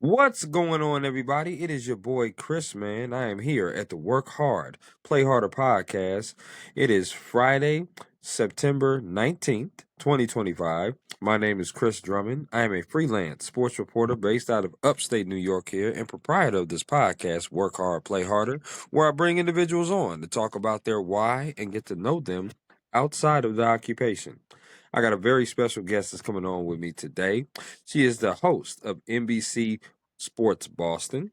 What's going on, everybody? It is your boy Chris, man. I am here at the Work Hard, Play Harder podcast. It is Friday, September 19th, 2025. My name is Chris Drummond. I am a freelance sports reporter based out of upstate New York here and proprietor of this podcast, Work Hard, Play Harder, where I bring individuals on to talk about their why and get to know them outside of the occupation. I got a very special guest that's coming on with me today. She is the host of NBC Sports Boston,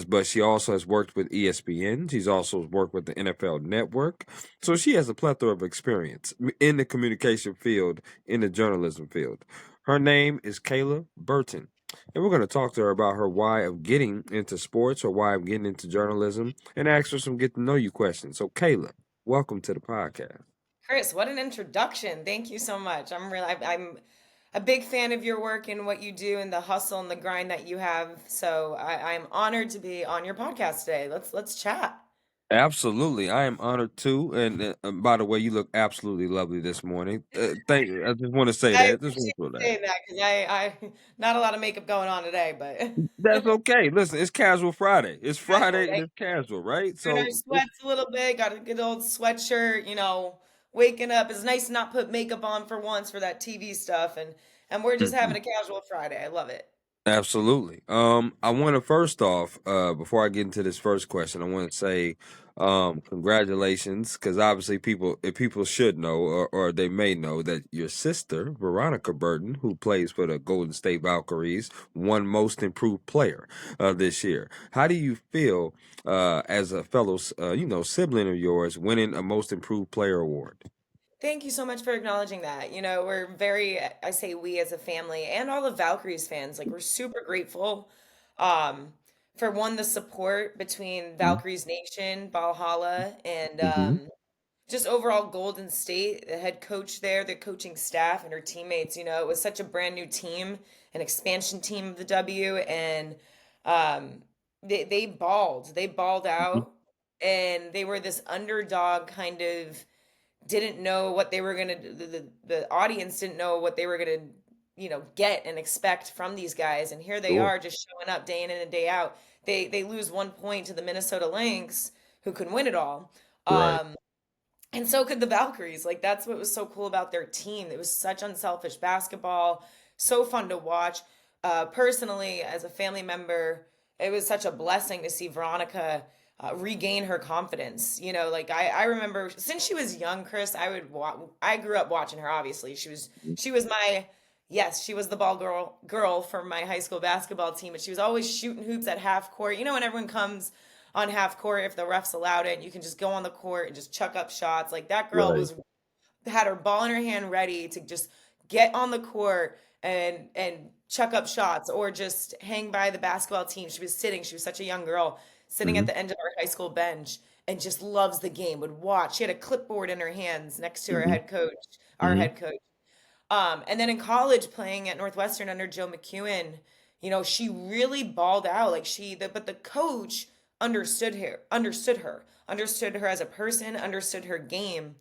but she also has worked with ESPN. She's also worked with the NFL Network. So she has a plethora of experience in the communication field, in the journalism field. Her name is Kayla Burton. And we're going to talk to her about her why of getting into sports or why of getting into journalism and ask her some get to know you questions. So, Kayla, welcome to the podcast. Chris, what an introduction. Thank you so much. I'm a big fan of your work and what you do and the hustle and the grind that you have. So I'm honored to be on your podcast today. Let's chat. Absolutely. I am honored too. And by the way, you look absolutely lovely this morning. Thank you. I just want to say I that. Just appreciate want to you say that. saying that because I not a lot of makeup going on today, That's but okay. Listen, it's casual Friday. It's casual. Friday and it's casual, right? Doing our So sweats a little bit, got a good old sweatshirt, waking up. It's nice to not put makeup on for once for that TV stuff and we're just having Mhm. a casual Friday. I love it. Absolutely. I want to first off, before I get into this first question, I want to say, congratulations, because obviously if people should know, or they may know that your sister, Veronica Burton, who plays for the Golden State Valkyries, won Most Improved Player, this year. How do you feel, as a fellow, sibling of yours winning a Most Improved Player award? Thank you so much for acknowledging that. We're very, I say we as a family and all the Valkyries fans, like we're super grateful um, for one, the support between Valkyries Nation, Valhalla, and Mm-hmm. just overall Golden State, the head coach there, the coaching staff, and her teammates. It was such a brand new team, an expansion team of the W, and um, they balled. They balled out, and they were this underdog kind of didn't know what they were going to the audience didn't know what they were going to get and expect from these guys, and here they Sure. are just showing up day in and day out. They lose 1 point to the Minnesota Lynx, who can win it all. Right. And so could the Valkyries. Like, that's what was so cool about their team. It was such unselfish basketball, so fun to watch. Personally, as a family member, it was such a blessing to see Veronica regain her confidence. Like I remember since she was young, Chris, I grew up watching her. Obviously, she was my yes, she was the ball girl for my high school basketball team, but she was always shooting hoops at half court. When everyone comes on half court, if the refs allowed it, you can just go on the court and just chuck up shots. Like that girl Right. was had her ball in her hand ready to just get on the court and chuck up shots or just hang by the basketball team. She was such a young girl sitting at Mm-hmm. the end of our high school bench and just loves the game, would watch. She had a clipboard in her hands next to Mm-hmm. our Mm-hmm. head coach. And then in college playing at Northwestern under Joe McEwen, she really balled out. Like but the coach understood her as a person, understood her game.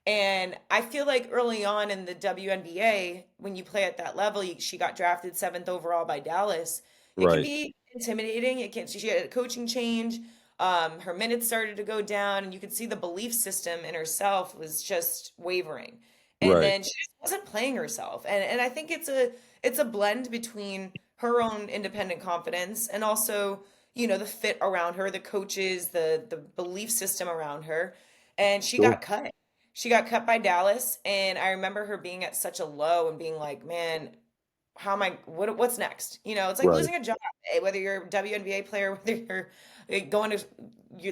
And I feel like early on in the WNBA, when you play at that level, she got drafted seventh overall by Dallas. It can Right. be intimidating. She had a coaching change. Her minutes started to go down, and you could see the belief system in herself was just wavering. And Right. then she just wasn't playing herself. And I think it's a blend between her own independent confidence and also, the fit around her, the coaches, the belief system around her. And she Sure. got cut. She got cut by Dallas, and I remember her being at such a low and being like, "Man, what's next?" It's like Right. losing a job, whether you're a WNBA player, whether you're going to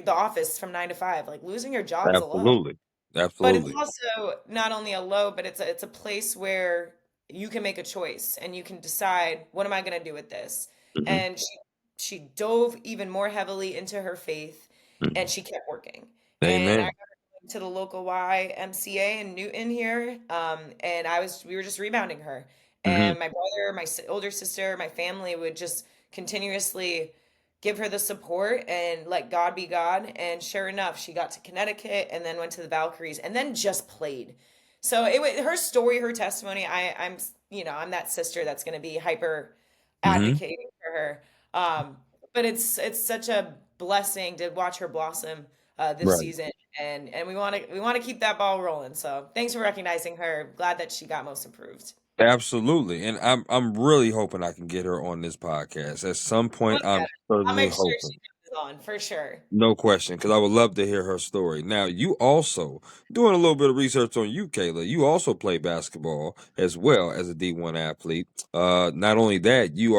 the office from 9 to 5. Like losing your job is a low. Absolutely. But it's Absolutely. also not only a low, but it's a place where you can make a choice and you can decide, what am I going to do with this? Hmm. And she dove even more heavily into her faith, and Hmm. she kept working. And I Amen. remember going to the local YMCA in Newton here, and we were just rebounding her. Hmm. And my brother, older sister, my family would just continuously give her the support and let God be God. And sure enough, she got to Connecticut and then went to the Valkyries and then just played. So her story, her testimony. I'm that sister that's going to be hyper Hmm. advocating for her. Um, but it's such a blessing to watch her blossom this Right. season, and we want to keep that ball rolling. So thanks for recognizing her. Glad that she got most improved. Absolutely. And I'm really hoping I can get her on this podcast. At some We'll point, get I'm her. I'll certainly make sure hoping. she comes on for sure. No question, because I would love to hear her story. Now, you also, doing a little bit of research on you, Kayla, you also play basketball as well as a D1 athlete. Not only that, you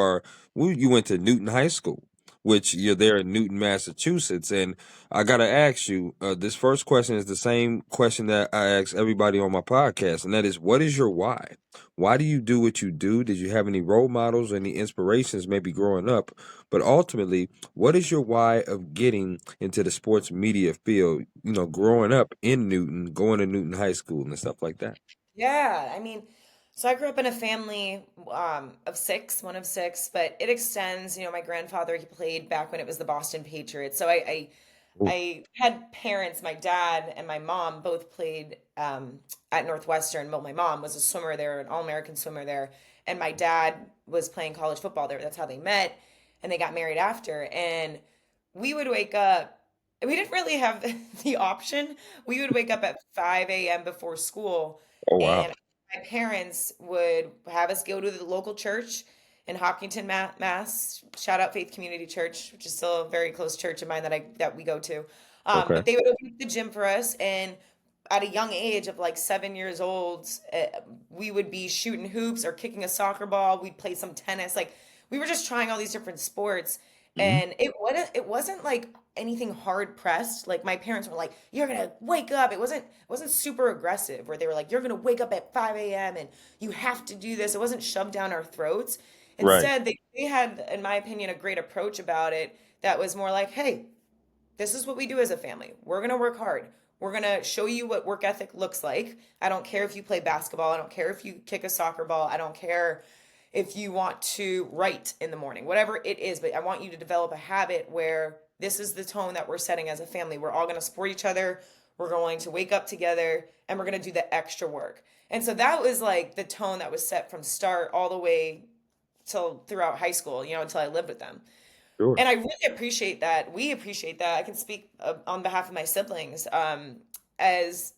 went to Newton High School, which you're there in Newton, Massachusetts. And I got to ask you, this first question is the same question that I ask everybody on my podcast, and that is, what is your why? Why do you do what you do? Did you have any role models, any inspirations maybe growing up? But ultimately, what is your why of getting into the sports media field? Growing up in Newton, going to Newton High School and stuff like that. Yeah, I mean, so I grew up in a family of six, one of six, but it extends. My grandfather, he played back when it was the Boston Patriots. So Ooh, I had parents, my dad and my mom both played at Northwestern. Well, my mom was a swimmer there, an All-American swimmer there, and my dad was playing college football there. That's how they met, and they got married after. And we would wake up. We didn't really have the option. We would wake up at 5 a.m. before school, oh wow. and my parents would have us go to the local church in Hopkinton, Mass. Shout out Faith Community Church, which is still a very close church of mine that we go to. Okay. But they would open up the gym for us, and at a young age of like 7 years old, we would be shooting hoops or kicking a soccer ball. We'd play some tennis. Like we were just trying all these different sports, Hmm. and it wasn't like anything hard pressed. Like my parents were like, "You're gonna wake up." It wasn't super aggressive where they were like, "You're gonna wake up at 5 a.m. and you have to do this." It wasn't shoved down our throats. Right. Instead, they had, in my opinion, a great approach about it that was more like, "Hey, this is what we do as a family. We're going to work hard. We're going to show you what work ethic looks like. I don't care if you play basketball. I don't care if you kick a soccer ball. I don't care if you want to write in the morning, whatever it is. But I want you to develop a habit where this is the tone that we're setting as a family. We're all going to support each other. We're going to wake up together and we're going to do the extra work." And so that was like the tone that was set from start all the way till throughout high school, until I lived with them. Sure. And I really appreciate that. We appreciate that. I can speak on behalf of my siblings, as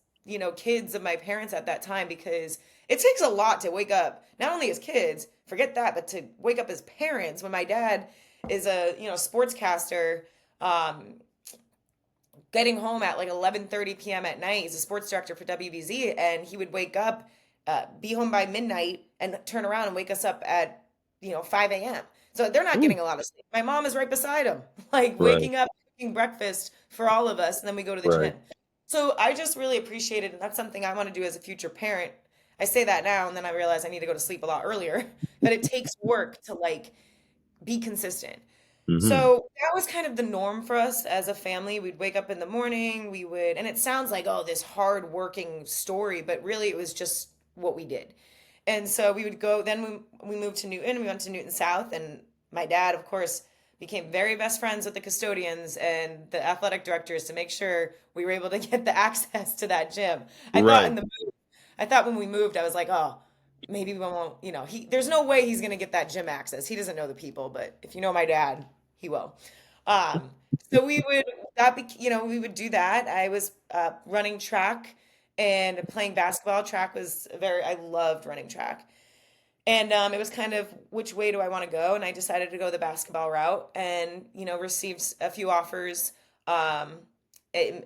kids of my parents at that time, because it takes a lot to wake up, not only as kids, forget that, but to wake up as parents. When my dad is a sportscaster, um, getting home at like 11:30 p.m. at night. He's a sports director for WBZ, and he would wake up, be home by midnight, and turn around and wake us up at 5 a.m. So they're not Ooh. getting a lot of sleep. My mom is right beside him, like Right. waking up, cooking breakfast for all of us, and then we go to the Right. gym. So I just really appreciate it, and that's something I want to do as a future parent. I say that now, and then I realize I need to go to sleep a lot earlier. But it takes work to like be consistent. Hmm. So that was kind of the norm for us as a family. We'd wake up in the morning, and it sounds like, oh, this hard working story, but really it was just what we did. And so we would go, then we moved to Newton, we went to Newton South, and my dad, of course, became very best friends with the custodians and the athletic directors to make sure we were able to get the access to that gym. I thought Right. in the I thought when we moved, I was like, oh, maybe we won't, there's no way he's going to get that gym access. He doesn't know the people, but if you know my dad, he will. Um, so we would do that. I was running track and playing basketball. Track was I loved running track. And it was kind of which way do I want to go? And I decided to go the basketball route and, received a few offers, um, in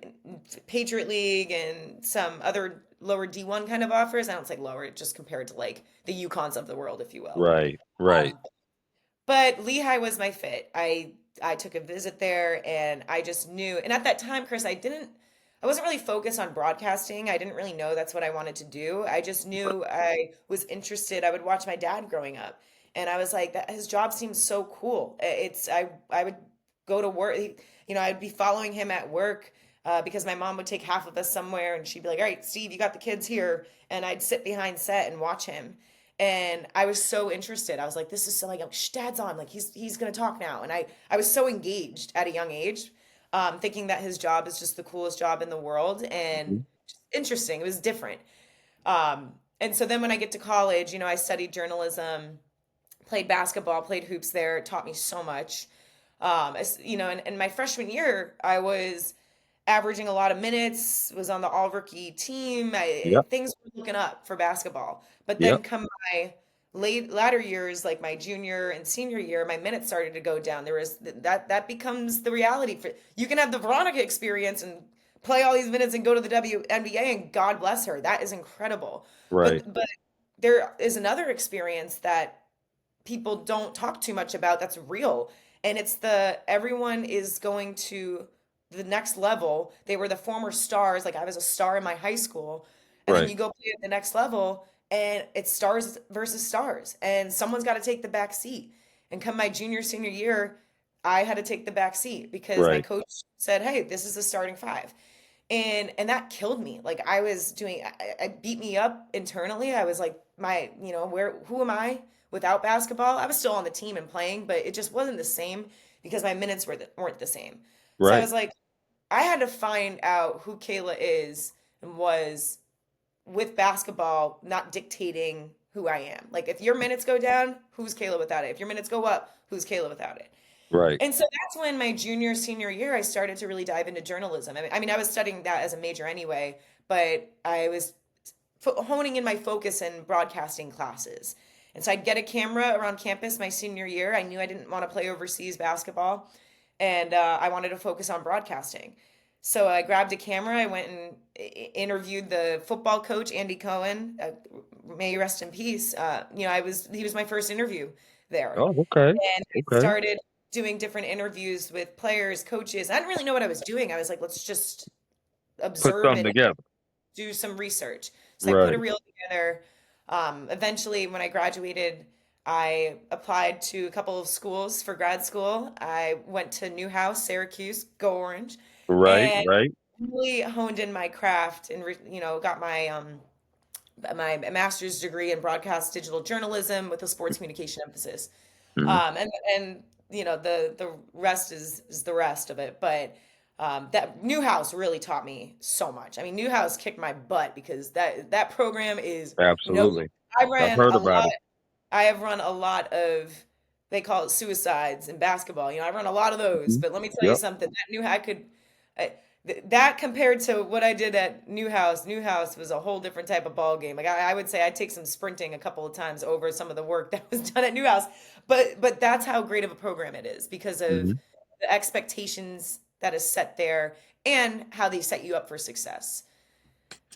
Patriot League and some other lower D1 kind of offers. I don't say lower, just compared to like the UConns of the world, if you will. Right. Right. Um, but Lehigh was my fit. I took a visit there and I just knew. And at that time, Chris, I wasn't really focused on broadcasting. I didn't really know that's what I wanted to do. I just knew I was interested. I would watch my dad growing up and I was like that his job seems so cool. I would go to work, I'd be following him at work. Because my mom would take half of us somewhere and she'd be like, "All right, Steve, you got the kids here." And I'd sit behind set and watch him. And I was so interested. I was like, "This is so like, oh, Dad's on. Like, he's gonna talk now." And I was so engaged at a young age, thinking that his job is just the coolest job in the world and Mhm. just interesting. It was different. And so then when I get to college, I studied journalism, Played basketball, played hoops there. It taught me so much. In my freshman year, I was averaging a lot of minutes, was on the all rookie team. Yep. Things were looking up for basketball. But then Yep. come my latter years, like my junior and senior year, my minutes started to go down. There was that becomes the reality for you can have the Veronica experience and play all these minutes and go to the WNBA and God bless her. That is incredible. Right. But there is another experience that people don't talk too much about that's real. And it's the everyone is going to the next level. They were the former stars. Like I was a star in my high school. And then Right. you go play at the next level and it's stars versus stars. And someone's got to take the back seat. And come my junior, senior year, I had to take the back seat because my Right. coach said, "Hey, this is the starting five." And that killed me. Like I was doing I beat me up internally. I was like, who am I without basketball? I was still on the team and playing, but it just wasn't the same because my minutes weren't the same. So I Right. was like, I had to find out who Kayla is and was with basketball, not dictating who I am. Like if your minutes go down, who's Kayla without it? If your minutes go up, who's Kayla without it? Right. And so that's when my junior, senior year, I started to really dive into journalism. I mean, I was studying that as a major anyway, but I was honing in my focus in broadcasting classes. And so I'd get a camera around campus my senior year. I knew I didn't want to play overseas basketball, and I wanted to focus on broadcasting. So I grabbed a camera. I went and interviewed the football coach, Andy Cohen. May he rest in peace. He was my first interview there, Oh, okay. and I Okay. started doing different interviews with players, coaches. I didn't really know what I was doing. I was like, let's just Put observe something it, together. do some research. So I put a Right. reel together. Eventually, when I graduated, I applied to a couple of schools for grad school. I went to Newhouse, Syracuse, go Orange, Right. and Right. really honed in my craft and got my master's degree in broadcast digital journalism with a sports communication emphasis. Hmm. And the rest is the rest of it. But that Newhouse really taught me so much. I mean, Newhouse kicked my butt because that program is no. Absolutely. I I've ran heard a about lot. it. I have run a lot of. They call it suicides in basketball. I run a lot of those. Mhm. But let me tell you Yep. something. That New I could. That compared to what I did at Newhouse was a whole different type of ball game. Like I would say I'd take some sprinting a couple of times over some of the work that was done at Newhouse. But that's how great of a program it is because of Hmm. the expectations that is set there and how they set you up for success.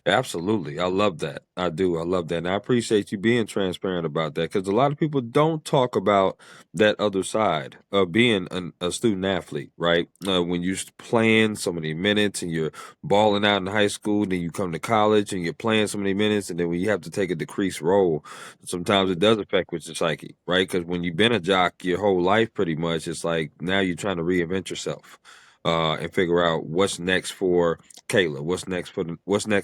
Absolutely. I love that. I do. I love that. And I appreciate you being transparent about that because a lot of people don't talk about that other side of being a student athlete, right? When you're playing so many minutes and you're balling out in high school, then you come to college and you're playing so many minutes, and then when you have to take a decreased role, sometimes it does affect with your psyche, right? Because when you've been a jock your whole life, pretty much, it's like now you're trying to reinvent yourself and figure out what's next for Kayla, what's next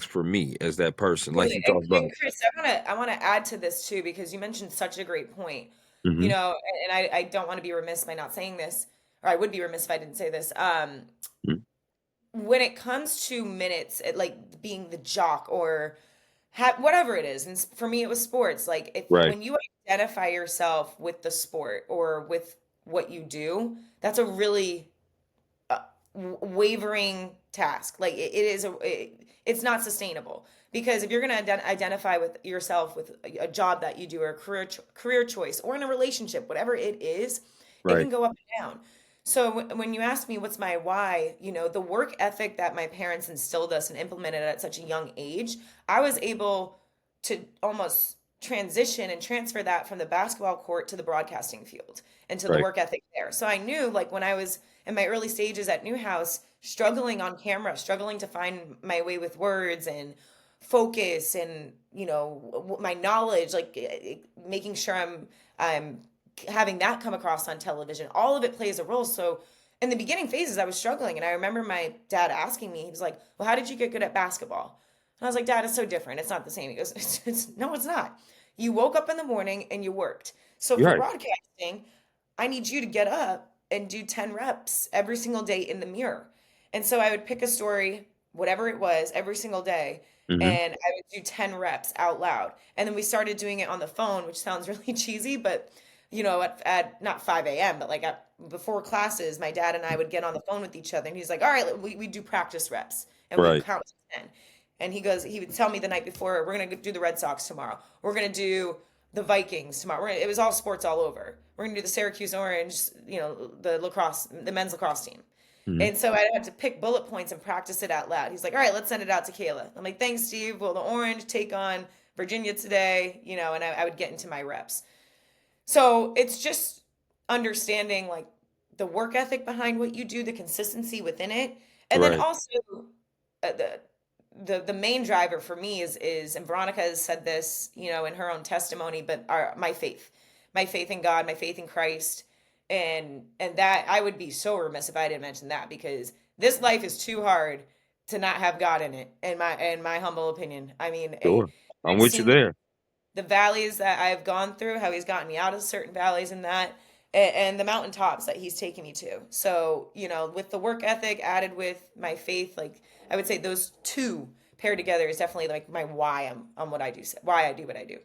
for me as that person, like Totally. you And, talked about. and Chris, I want to add to this too because you mentioned such a great point. Hmm. And I don't want to be remiss by not saying this, or I would be remiss if I didn't say this. When it comes to minutes, like being the jock or whatever it is, and for me it was sports. Like if Right, when you identify yourself with the sport or with what you do, that's a really wavering task. Like it's not sustainable because if you're going to identify with yourself with a job that you do or a career choice or in a relationship, whatever it is, it right, can go up and down. So when you ask me what's my why, the work ethic that my parents instilled us and implemented at such a young age, I was able to almost transition and transfer that from the basketball court to the broadcasting field and to the right, work ethic there. So I knew like when I was in my early stages at Newhouse, struggling on camera, struggling to find my way with words and focus and my knowledge, like making sure I'm having that come across on television. All of it plays a role. So in the beginning phases, I was struggling, and I remember my dad asking me, he was like, "Well, how did you get good at basketball?" And I was like, "Dad, it's so different. It's not the same." He goes, "No, it's not. You woke up in the morning and you worked. So you're for right, broadcasting, I need you to get up and do 10 reps every single day in the mirror." And so I would pick a story, whatever it was, every single day, hmm, and I would do 10 reps out loud. And then we started doing it on the phone, which sounds really cheesy, but at not 5 a.m., but like before classes, my dad and I would get on the phone with each other, and he's like, all right, we do practice reps, and we Right. count to 10. And he would tell me the night before, we're going to do the Red Sox tomorrow. We're going to do the Vikings tomorrow. It was all sports all over. We're going to do the Syracuse Orange, the men's lacrosse team. Mhm. And so I had to pick bullet points and practice it out loud. He's like, all right, let's send it out to Kayla. I'm like, thanks, Steve. Well, the Orange take on Virginia today, and I would get into my reps. So it's just understanding like the work ethic behind what you do, the consistency within it, and then Right. also the main driver for me is and Veronica has said this, in her own testimony, but my faith in God, my faith in Christ, and that I would be so remiss if I didn't mention that because this life is too hard to not have God in it, in my humble opinion. I mean, Sure. I'm I've with you seen there. the valleys that I've gone through, how he's gotten me out of certain valleys and that, and the mountaintops that he's taken me to. So, with the work ethic added with my faith, like I would say those two paired together is definitely like my why on what I do, why I do what I do.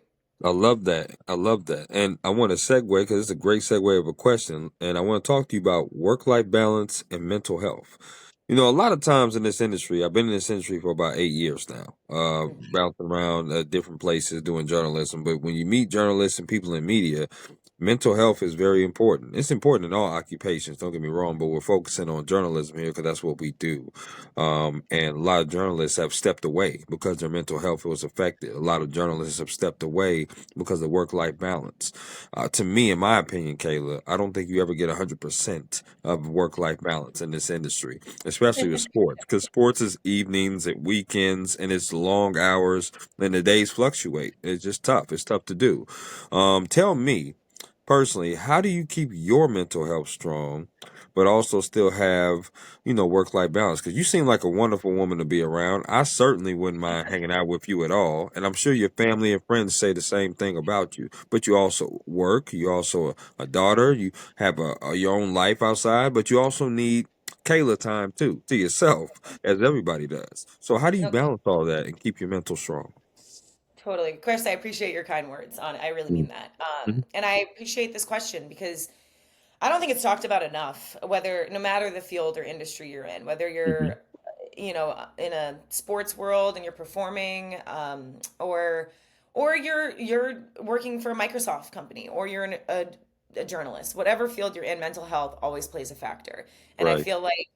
I love that. I love that. And I want to segue because it's a great segue of a question. And I want to talk to you about work-life balance and mental health. A lot of times in this industry, I've been in this industry for about 8 years now, bouncing around different places doing journalism. But when you meet journalists and people in media, mental health is very important. It's important in all occupations, don't get me wrong, but we're focusing on journalism here because that's what we do. And a lot of journalists have stepped away because their mental health was affected. A lot of journalists have stepped away because of work-life balance. To me, in my opinion, Kayla, I don't think you ever get 100% of work-life balance in this industry, especially with sports, because sports is evenings and weekends, and it's long hours, and the days fluctuate. It's just tough. It's tough to do. Tell me, personally, how do you keep your mental health strong, but also still have, work-life balance? Because you seem like a wonderful woman to be around. I certainly wouldn't mind hanging out with you at all, and I'm sure your family and friends say the same thing about you. But you also work. You also a daughter. You have your own life outside, but you also need Kayla time too, to yourself, as everybody does. So how do you No, balance all that and keep your mental strong? totally. Chris, I appreciate your kind words on I really mean that. Mhm. And I appreciate this question because I don't think it's talked about enough, whether no matter the field or industry you're in, whether Mhm. you're, in a sports world and you're performing, or you're working for a Microsoft company, or you're a journalist, whatever field you're in, mental health always plays a factor. And I Right. feel like,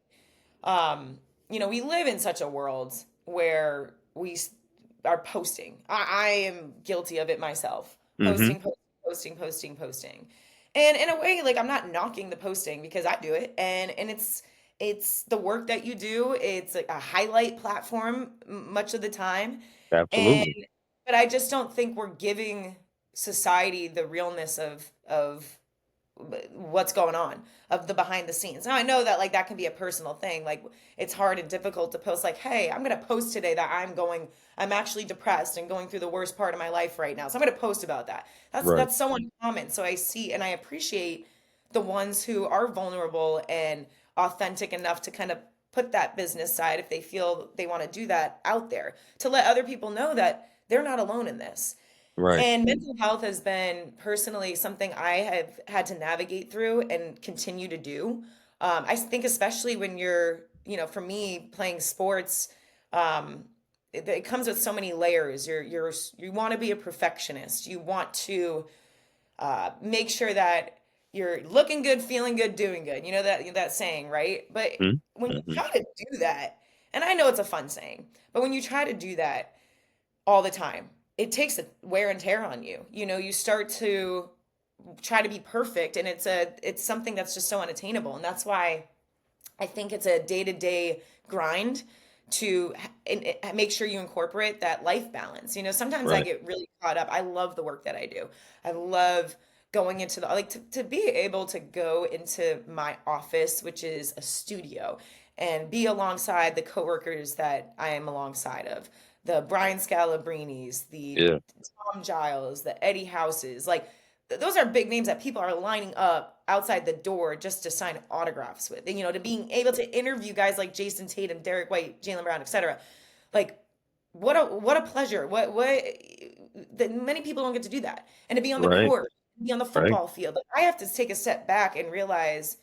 we live in such a world where are posting. I am guilty of it myself. Hmm. Posting. And in a way, like I'm not knocking the posting because I do it, and it's the work that you do. It's like a highlight platform much of the time, and Absolutely. but I just don't think we're giving society the realness of what's going on, of the behind the scenes. Now I know that like that can be a personal thing. Like it's hard and difficult to post like, "Hey, I'm going to post today that I'm actually depressed and going through the worst part of my life right now." So I'm going to post about that. That's Right. that's so uncommon. So I see and I appreciate the ones who are vulnerable and authentic enough to kind of put that business side if they feel they want to do that out there to let other people know that they're not alone in this. Right. And mental health has been personally something I have had to navigate through and continue to do. I think especially when you're, for me playing sports, it comes with so many layers. You want to be a perfectionist. You want to make sure that you're looking good, feeling good, doing good. You know that saying, right? But when you Mm-hmm. try to do that, and I know it's a fun saying, but when you try to do that all the time, it takes a wear and tear on you. You start to try to be perfect, and it's something that's just so unattainable. And that's why I think it's a day-to-day grind to make sure you incorporate that life balance. Sometimes I Right. get really caught up. I love the work that I do. I love going into the like to be able to go into my office, which is a studio, and be alongside the coworkers that I am alongside of. The Brian Scalabrinis, the Yeah. Tom Giles, the Eddie Houses, like those are big names that people are lining up outside the door just to sign autographs with. And, to being able to interview guys like Jason Tatum, Derek White, Jalen Brown, etc. Like, what a pleasure. What that many people don't get to do that. And to be on the Right. court, be on the Right. football field. Like, I have to take a step back and realize,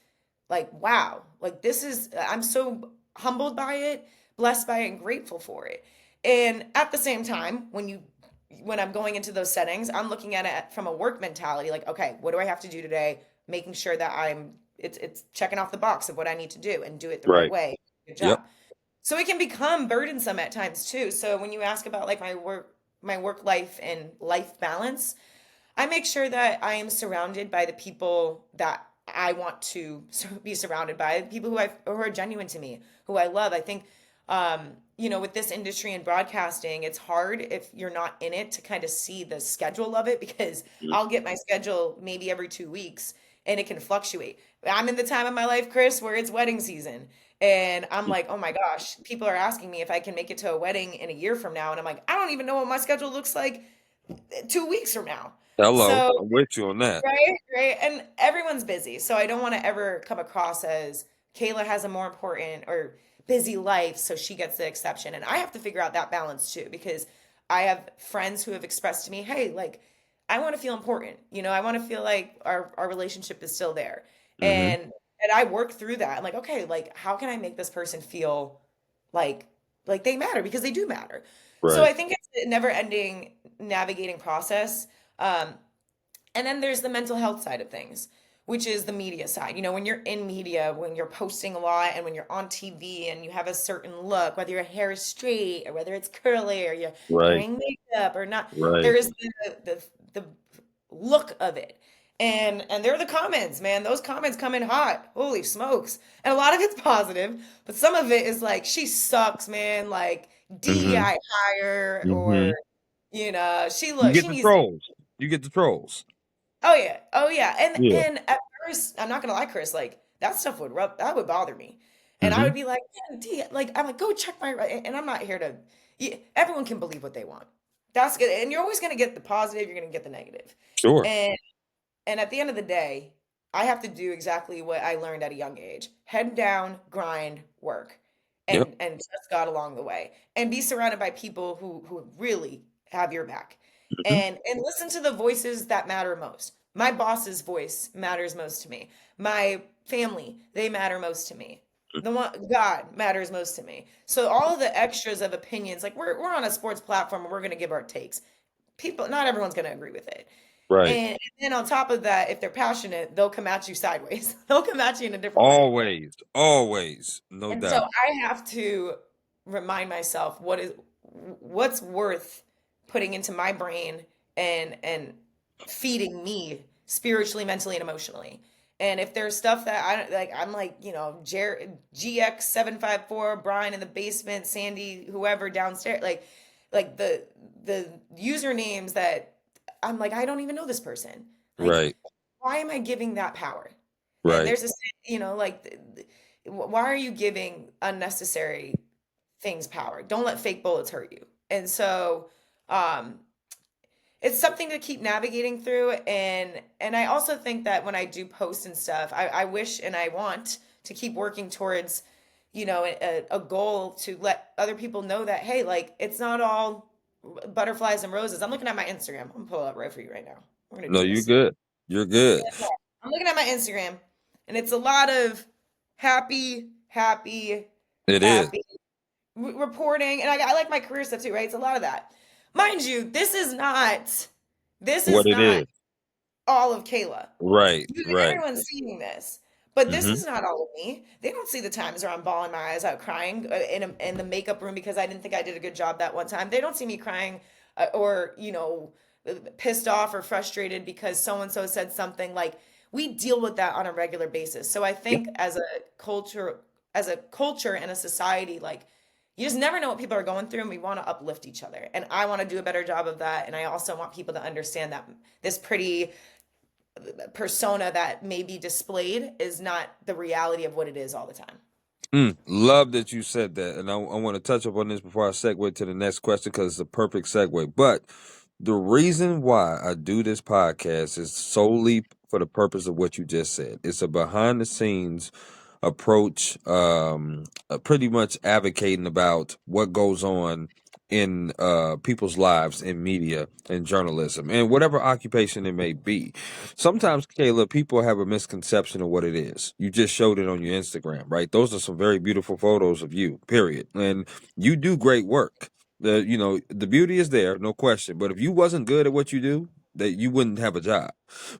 like, wow, like this is, I'm so humbled by it, blessed by it, and grateful for it. And at the same time, when I'm going into those settings, I'm looking at it from a work mentality, like, okay, what do I have to do today? Making sure that it's checking off the box of what I need to do and do it the right Right. way. Good Yep. job. So it can become burdensome at times too. So when you ask about like my work life and life balance, I make sure that I am surrounded by the people that I want to be surrounded by, people who are genuine to me, who I love. I think, with this industry and broadcasting, it's hard if you're not in it to kind of see the schedule of it because Mm. I'll get my schedule maybe every 2 weeks and it can fluctuate. I'm in the time of my life, Chris, where it's wedding season. And I'm like, oh my gosh, people are asking me if I can make it to a wedding in a year from now. And I'm like, I don't even know what my schedule looks like 2 weeks from now. Hello. So I'm with you on that. right, right. And everyone's busy. So I don't want to ever come across as Kayla has a more important or busy life, so she gets the exception. And I have to figure out that balance too, because I have friends who have expressed to me, hey, like, I want to feel important. I want to feel like our relationship is still there. Hmm. And I work through that. I'm like, okay, like how can I make this person feel like like they matter because they do matter. So Right. I think it's a never ending navigating process. Um, and then there's the mental health side of things, which is the media side. When you're in media, when you're posting a lot and when you're on TV and you have a certain look, whether your hair is straight or whether it's curly or you're Right. wearing makeup or not, Right. there is the look of it. And there are the comments, man. Those comments come in hot. Holy smokes. And a lot of it's positive, but some of it is like, she sucks, man. Like Hmm. DEI hire Hmm. or You get she the needs. trolls. You get the trolls. Oh yeah. Oh yeah. And Yeah. and at first, I'm not gonna lie, Chris, like that stuff that would bother me. And I would Hmm. be like, "Man, like I'm like, go check my and I'm not here to everyone can believe what they want. That's good. And you're always gonna get the positive, you're gonna get the negative. Sure. And and at the end of the day, I have to do exactly what I learned at a young age. Head down, grind, work, Yep. and trust God along the way. And be surrounded by people who really have your back. Hmm. And listen to the voices that matter most. My boss's voice matters most to me. My family, they matter most to me. The one God matters most to me. So all of the extras of opinions, like we're on a sports platform and we're gonna give our takes. People, not everyone's gonna agree with it. Right. And then on top of that, if they're passionate, they'll come at you sideways. They'll come at you in a different way. Always. Always. No And so doubt. I have to remind myself what's worth putting into my brain and feeding me spiritually, mentally, and emotionally. And if there's stuff that I don't like, I'm like, GX754, Brian in the basement, Sandy, whoever downstairs, like the usernames that I'm like, I don't even know this person. Like, Right. why am I giving that power? And Right. there's this, like, why are you giving unnecessary things power? Don't let fake bullets hurt you. And so, um, it's something to keep navigating through. And I also think that when I do post and stuff, I wish and I want to keep working towards, a goal to let other people know that, hey, like, it's not all butterflies and roses. I'm looking at my Instagram. I'm gonna pull it up right for you right now. We're gonna No, do you're this. good. You're good. I'm looking at my Instagram, and it's a lot of happy, happy, It is happy reporting, and I like my career stuff too, right? It's a lot of that. Mind you, this is what it not is. all of Kayla. Right. Right. Everyone's seeing this, but this Hmm. is not all of me. They don't see the times where I'm bawling my eyes out crying in the makeup room because I didn't think I did a good job that one time. They don't see me crying or pissed off or frustrated because so and so said something. Like, we deal with that on a regular basis. So I Yep. think as a culture and a society, like, you just never know what people are going through, and we want to uplift each other. And I want to do a better job of that. And I also want people to understand that this pretty persona that may be displayed is not the reality of what it is all the time. Love that you said that. And I want to touch up on this before I segue to the next question because it's a perfect segue. But the reason why I do this podcast is solely for the purpose of what you just said. It's a behind the scenes approach, pretty much advocating about what goes on in people's lives in media and journalism and whatever occupation it may be. Sometimes, Kayla, people have a misconception of what it is. You just showed it on your Instagram, right? Those are some very beautiful photos of you, period. And you do great work. The beauty is there, no question. But if you wasn't good at what you do, that you wouldn't have a job,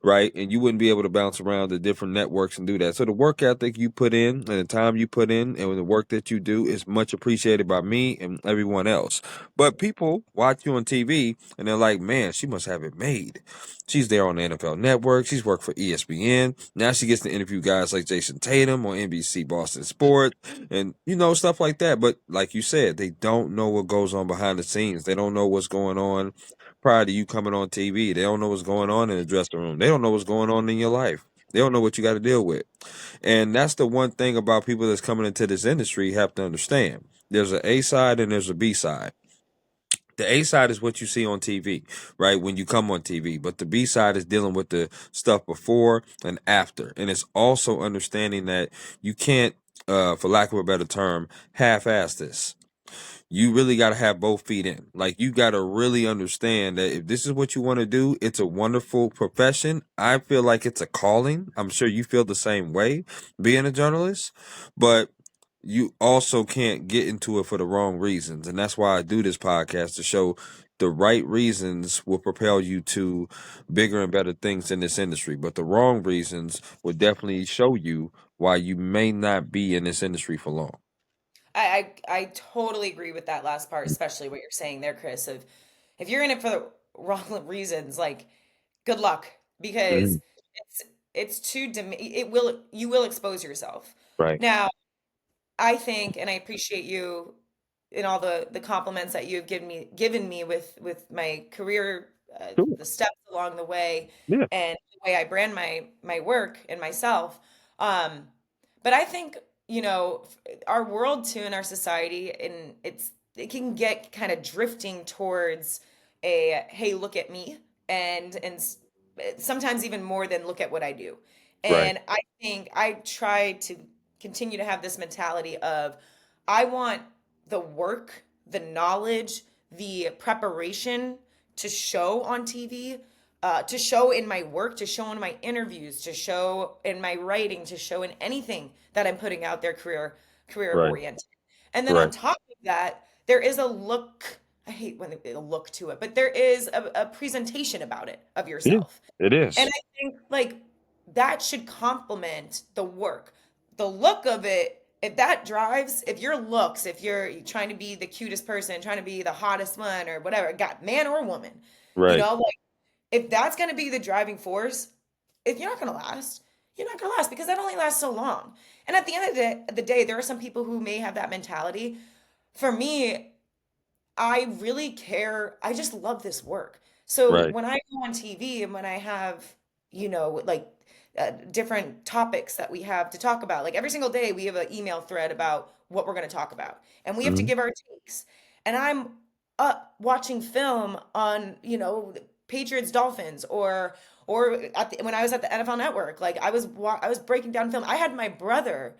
right? And you wouldn't be able to bounce around the different networks and do that. So the work ethic you put in and the time you put in and the work that you do is much appreciated by me and everyone else. But people watch you on TV and they're like, man, she must have it made. She's there on the NFL Network. She's worked for ESPN. Now she gets to interview guys like Jason Tatum on NBC Boston Sports and, stuff like that. But like you said, they don't know what goes on behind the scenes. They don't know what's going on prior to you coming on TV. They don't know what's going on in the dressing room. They don't know what's going on in your life. They don't know what you got to deal with. And that's the one thing about people that's coming into this industry you have to understand. There's an A side and there's a B side. The A side is what you see on TV, right? When you come on TV. But the B side is dealing with the stuff before and after. And it's also understanding that you can't, for lack of a better term, half ass this. You really got to have both feet in. Like, you got to really understand that if this is what you want to do, it's a wonderful profession. I feel like it's a calling. I'm sure you feel the same way being a journalist, but you also can't get into it for the wrong reasons. And that's why I do this podcast, to show the right reasons will propel you to bigger and better things in this industry. But the wrong reasons will definitely show you why you may not be in this industry for long. I totally agree with that last part, especially what you're saying there, Chris, of if you're in it for the wrong reasons, like good luck, because Mhm. it's too it will, you will expose yourself. Right. Now, I think, and I appreciate you in all the compliments that you've given me with my career, Cool. the steps along the way, Yeah. and the way I brand my work and myself. Um, but I think, our world too, in our society, and it can get kind of drifting towards a hey, look at me, and sometimes even more than look at what I do. Right. And I think I try to continue to have this mentality of I want the work, the knowledge, the preparation to show on TV, to show in my work, to show in my interviews, to show in my writing, to show in anything that I'm putting out there career Right. oriented. And then on Right. top of that, there is a look. I hate when they look to it, but there is a presentation about it of Yeah. yourself. It And is. I think like that should complement the work. The look of it, if that drives, if your looks, if you're trying to be the cutest person, trying to be the hottest one or whatever, got man or woman, Right. like if that's going to be the driving force, if you're not going to last, you're not going to last because that only lasts so long. And at the end of the day, there are some people who may have that mentality. For me, I really care. I just love this work. So Right. when I go on TV and when I have, like different topics that we have to talk about, like every single day we have an email thread about what we're going to talk about, and we have to Mhm. give our takes. And I'm up watching film on, Patriots Dolphins, or when I was at the NFL Network, like I was breaking down film. I had my brother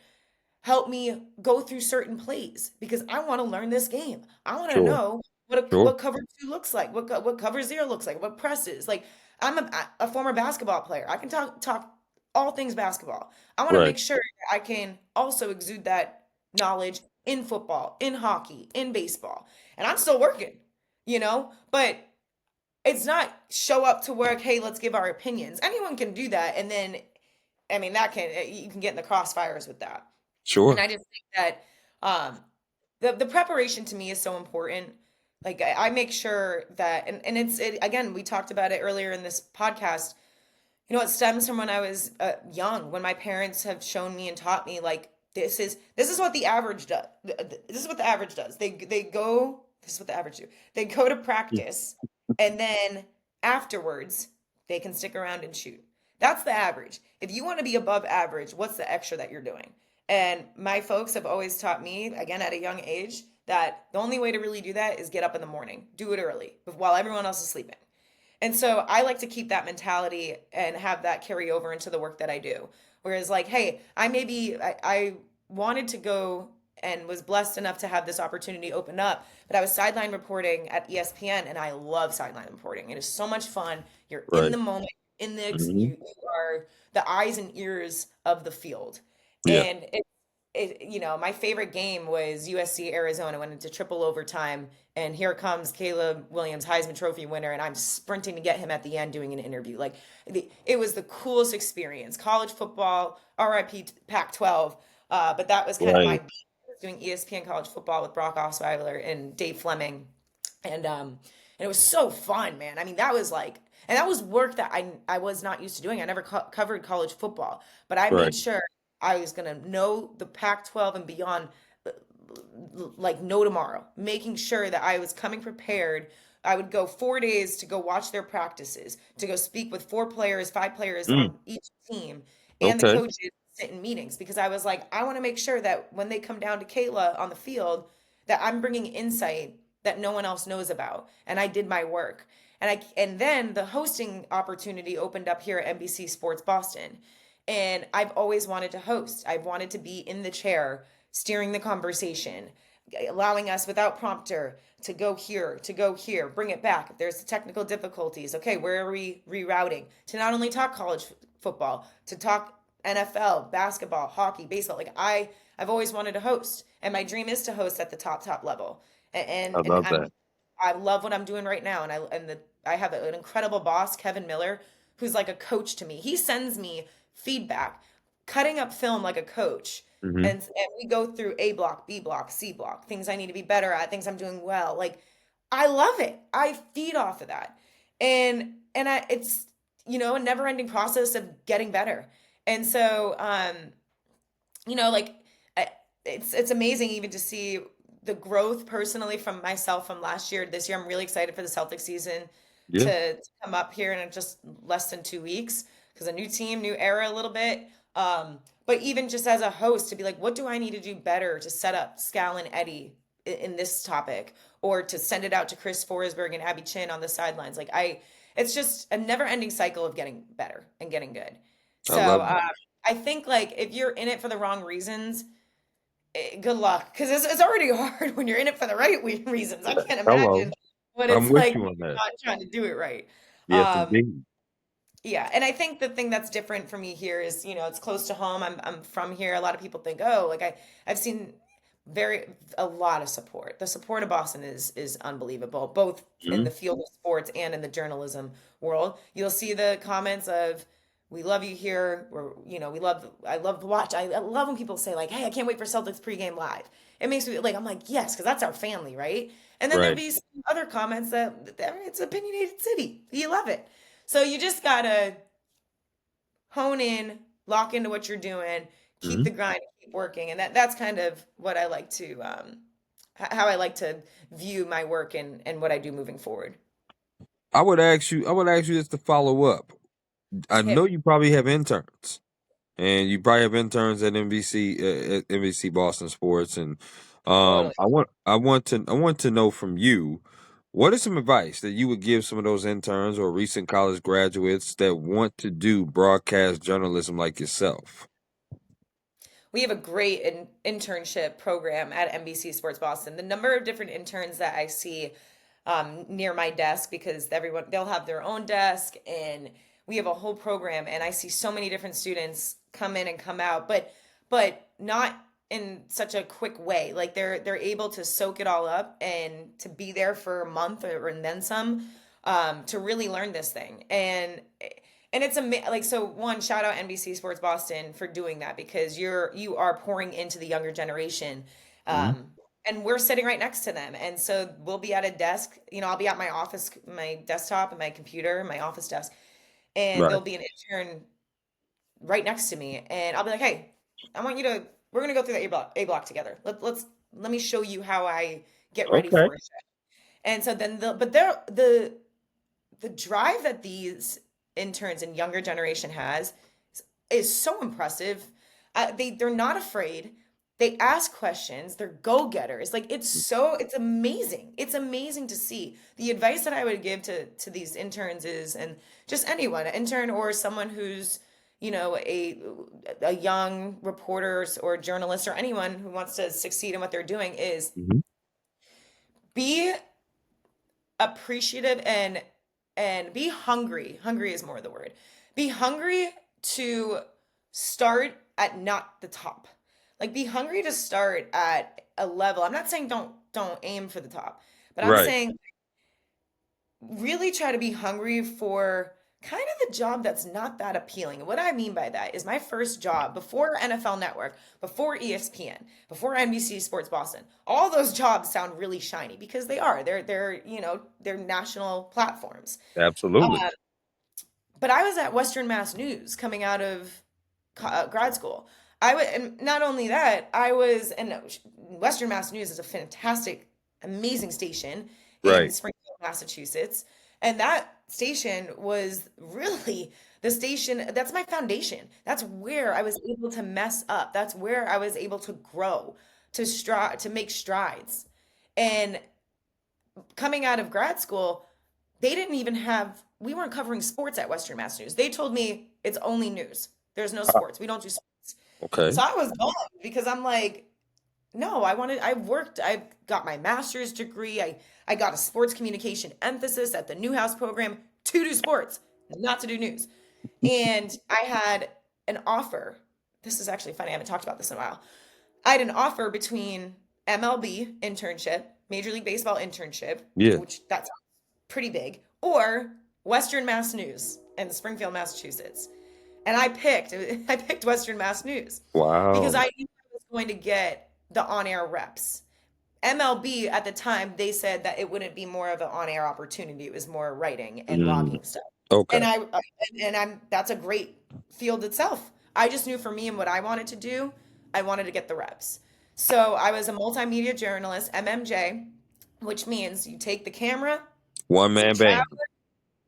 help me go through certain plays because I want to learn this game. I want to Sure. know Sure. what cover two looks like, what cover zero looks like, what presses. Like I'm a former basketball player. I can talk all things basketball. I want to Right. make sure that I can also exude that knowledge in football, in hockey, in baseball. And I'm still working, but it's not show up to work, hey, let's give our opinions. Anyone can do that, and then I mean that can you can get in the crossfires with that. And Sure. I just think that um, the preparation to me is so important. Like I make sure that, and again, we talked about it earlier in this podcast. It stems from when I was young, when my parents have shown me and taught me like this is what the average does. This is what the average does. They go. This is what the average do. They go to practice, and then afterwards they can stick around and shoot. That's the average. If you want to be above average, what's the extra that you're doing? And my folks have always taught me, again at a young age, that the only way to really do that is get up in the morning, do it early, while everyone else is sleeping. And so I like to keep that mentality and have that carry over into the work that I do. Whereas, like, hey, I wanted to go and was blessed enough to have this opportunity open up. But I was sideline reporting at ESPN, and I love sideline reporting. It is so much fun. You're in Right. the moment, Hmm. you are the eyes and ears of the field. Yeah. And my favorite game was USC Arizona, went into triple overtime, and here comes Caleb Williams, Heisman Trophy winner, and I'm sprinting to get him at the end doing an interview. Like it was the coolest experience. College football, RIP Pac-12, but that was kind of my Right. beat. I was doing ESPN college football with Brock Osweiler and Dave Fleming, and it was so fun, man. I mean, that was like, and that was work that I was not used to doing. I never covered college football, but I Right. made sure I was gonna know the Pac-12 and beyond, uh, like no tomorrow, making sure that I was coming prepared. I would go 4 days to go watch their practices, to go speak with 4 players, 5 players Mm. on each team, and the Okay. coaches, sit in meetings because I was like, I want to make sure that when they come down to Kayla on the field, that I'm bringing insight that no one else knows about, and I did my work. And then the hosting opportunity opened up here at NBC Sports Boston. And I've always wanted to host. I've wanted to be in the chair, steering the conversation, allowing us without prompter to go here, bring it back. If there's technical difficulties, okay, where are we rerouting? To not only talk college football, to talk NFL, basketball, hockey, baseball. I've always wanted to host, and my dream is to host at the top level. I And love that. I love what I'm doing right now, I have an incredible boss, Kevin Miller, who's like a coach to me. He sends me feedback, cutting up film like a coach. Hmm. And we go through A block, B block, C block, things I need to be better at, things I'm doing well. Like I love it. I feed off of that. It's a never-ending process of getting better. And so like I, it's amazing even to see the growth personally from myself from last year to this year. I'm really excited for the Celtics season Yeah. to come up here in just less than 2 weeks because a new team, new era a little bit. But even just as a host to be like, what do I need to do better to set up Scal and Eddie in this topic, or to send it out to Chris Forsberg and Abby Chin on the sidelines? It's just a never-ending cycle of getting better and getting good. I So love that. I think like if you're in it for the wrong reasons, good luck because it's already hard when you're in it for the right reasons. I can't Hello. imagine what I'm it's with like you when on you're that. not trying to do it right. Yes, Um, indeed. yeah, and I think the thing that's different for me here is, it's close to home. I'm from here. A lot of people think, oh, like I've seen a lot of support. The support of Boston is unbelievable, both in Hmm. the field of sports and in the journalism world. You'll see the comments of, "We love you here," or I love to watch. I love when people say like, "Hey, I can't wait for Celtics pregame live." It makes me like, I'm like, yes, because that's our family, right? And then there'll Right. be some other comments that it's opinionated city. You love it. So you just gotta hone in, lock into what you're doing, keep the Hmm. grind, keep working, and that's kind of what I like to how I like to view my work and what I do moving forward. I would ask you just to follow up. I Hit know me. you probably have interns, and you probably have interns at NBC Boston Sports, and Totally. I want to know from you, what is some advice that you would give some of those interns or recent college graduates that want to do broadcast journalism like yourself? We have a great internship program at NBC Sports Boston. The number of different interns that I see near my desk, because they'll have their own desk, and we have a whole program, and I see so many different students come in and come out, but not in such a quick way. Like they're able to soak it all up and to be there for a month and then some, to really learn this thing. And it's like, so one, shout out NBC Sports Boston for doing that, because you are pouring into the younger generation. Hmm. Um, and we're sitting right next to them. And so we'll be at a desk, I'll be at my office, my desktop and my computer, my office desk, and Right. there'll be an intern right next to me. And I'll be like, hey, we're going to go through the A block together. Let me show you how I get ready Okay. for it. And so then the drive that these interns and younger generation has is so impressive. They're not afraid. They ask questions. They're go-getters. Like it's amazing. It's amazing to see. The advice that I would give to these interns is, and just anyone, an intern or someone who's, a young reporter or journalist or anyone who wants to succeed in what they're doing is Hmm. be appreciative and be hungry. Hungry is more the word. Be hungry to start at not the top. Like be hungry to start at a level. I'm not saying don't aim for the top, but I'm Right. saying really try to be hungry for kind of the job that's not that appealing. And what I mean by that is my first job before NFL Network, before ESPN, before NBC Sports Boston. All those jobs sound really shiny because they are. They're national platforms. Absolutely. Uh, but I was at Western Mass News coming out of grad school. And not only that, I was, and Western Mass News is a fantastic, amazing station in Right. Springfield, Massachusetts. And that station was really the station, that's my foundation. That's where I was able to mess up. That's where I was able to grow, to make strides. And coming out of grad school, they didn't even have, we weren't covering sports at Western Mass News. They told me it's only news. There's no Ah, sports. We don't do sports. okay. So I was bummed because I'm like, no, I got my master's degree. I got a sports communication emphasis at the Newhouse program to do sports, not to do news. And I had an offer. This is actually funny. I haven't talked about this in a while. I had an offer between MLB internship, Major League Baseball internship, Yeah. which that's pretty big, or Western Mass News in Springfield, Massachusetts. And I picked Western Mass News because Wow. I knew I was going to get the on-air reps. MLB at the time, they said that it wouldn't be more of an on-air opportunity. It was more writing and Mm, logging stuff. And okay. I'm that's a great field itself. I just knew for me and what I wanted to do, I wanted to get the reps. So I was a multimedia journalist, MMJ, which means you take the camera, One man band. travel,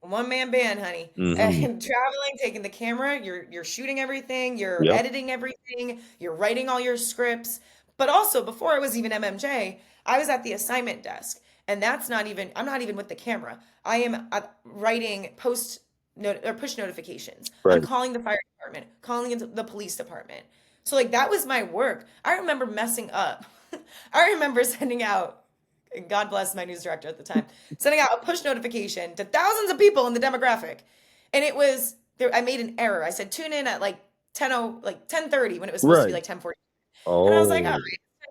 one man band, honey. Hmm. And traveling, taking the camera, you're shooting everything, you're Yep. editing everything, you're writing all your scripts. But also, before I was even MMJ, I was at the assignment desk. And that's not even, I'm not even with the camera. I am writing or push notifications. I'm Right. calling the fire department, calling into the police department. So like that was my work. I remember messing up. I remember sending out, God bless my news director at the time, sending out a push notification to thousands of people in the demographic. And it was there, I made an error. I said tune in at like 10:30 when it was supposed to be Right. like 10:40. And I was like, all right,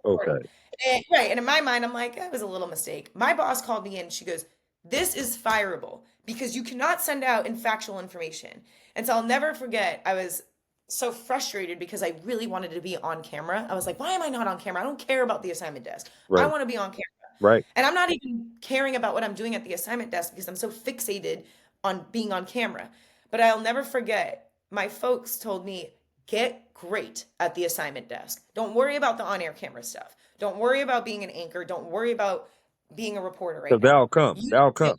Oh, it's 10:40. okay. Right. And in my mind, I'm like, that was a little mistake. My boss called me in. She goes, this is fireable because you cannot send out infactual information. And so I'll never forget, I was so frustrated because I really wanted to be on camera. I was like, why am I not on camera? I don't care about the assignment desk. I Right. want to be on camera. Right. And I'm not even caring about what I'm doing at the assignment desk because I'm so fixated on being on camera. But I'll never forget, my folks told me, get great at the assignment desk. Don't worry about the on air camera stuff. Don't worry about being an anchor. Don't worry about being a reporter right Because now. that'll come. You That'll get, come.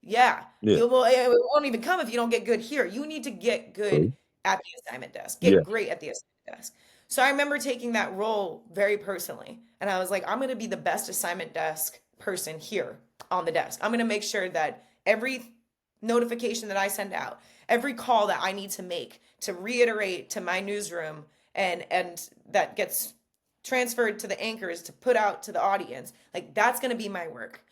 yeah, Yeah. it won't even come if you don't get good here. You need to get good True. at the assignment desk. Yeah. Get great at the assignment desk. So I remember taking that role very personally. And I was like, I'm going to be the best assignment desk person here on the desk. I'm going to make sure that every notification that I send out, every call that I need to make to reiterate to my newsroom and that gets transferred to the anchors to put out to the audience, like that's going to be my work.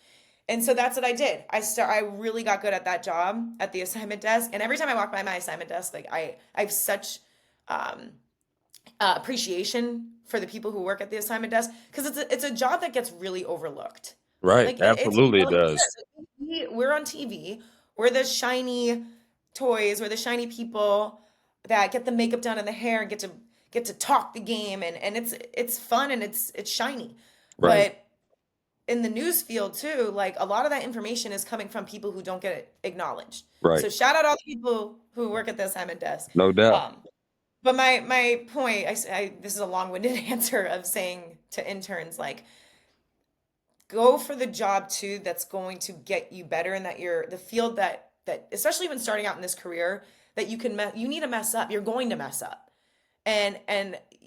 And so that's what I did. I really got good at that job at the assignment desk. And every time I walk by my assignment desk, like I have such um, appreciation for the people who work at the assignment desk because it's a job that gets really overlooked. Right. Like it Absolutely it really does. is. We're on TV. We're the shiny toys. We're the shiny people that get the makeup done and the hair and get to talk the game and it's fun and it's shiny. Right. But in the news field too, like a lot of that information is coming from people who don't get it acknowledged. Right. So shout out all the people who work at the assignment desk. No doubt. But my point, this is a long-winded answer of saying to interns, like, go for the job too that's going to get you better and that you're the field that especially when starting out in this career that you need to mess up. You're going to mess up. And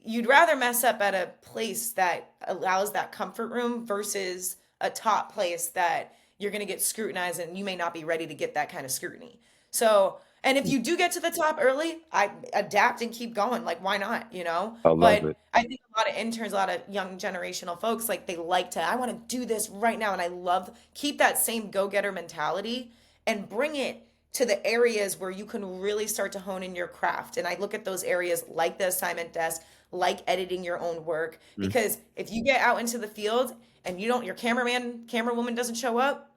you'd rather mess up at a place that allows that comfort room versus a top place that you're going to get scrutinized and you may not be ready to get that kind of scrutiny. So And if you do get to the top early, I adapt and keep going. Like, why not, you know? I love But it. I think a lot of interns, a lot of young generational folks, like they like to, I want to do this right now. And I love, keep that same go-getter mentality and bring it to the areas where you can really start to hone in your craft. And I look at those areas like the assignment desk, like editing your own work, Mm. because if you get out into the field and you don't, your cameraman, camerawoman doesn't show up,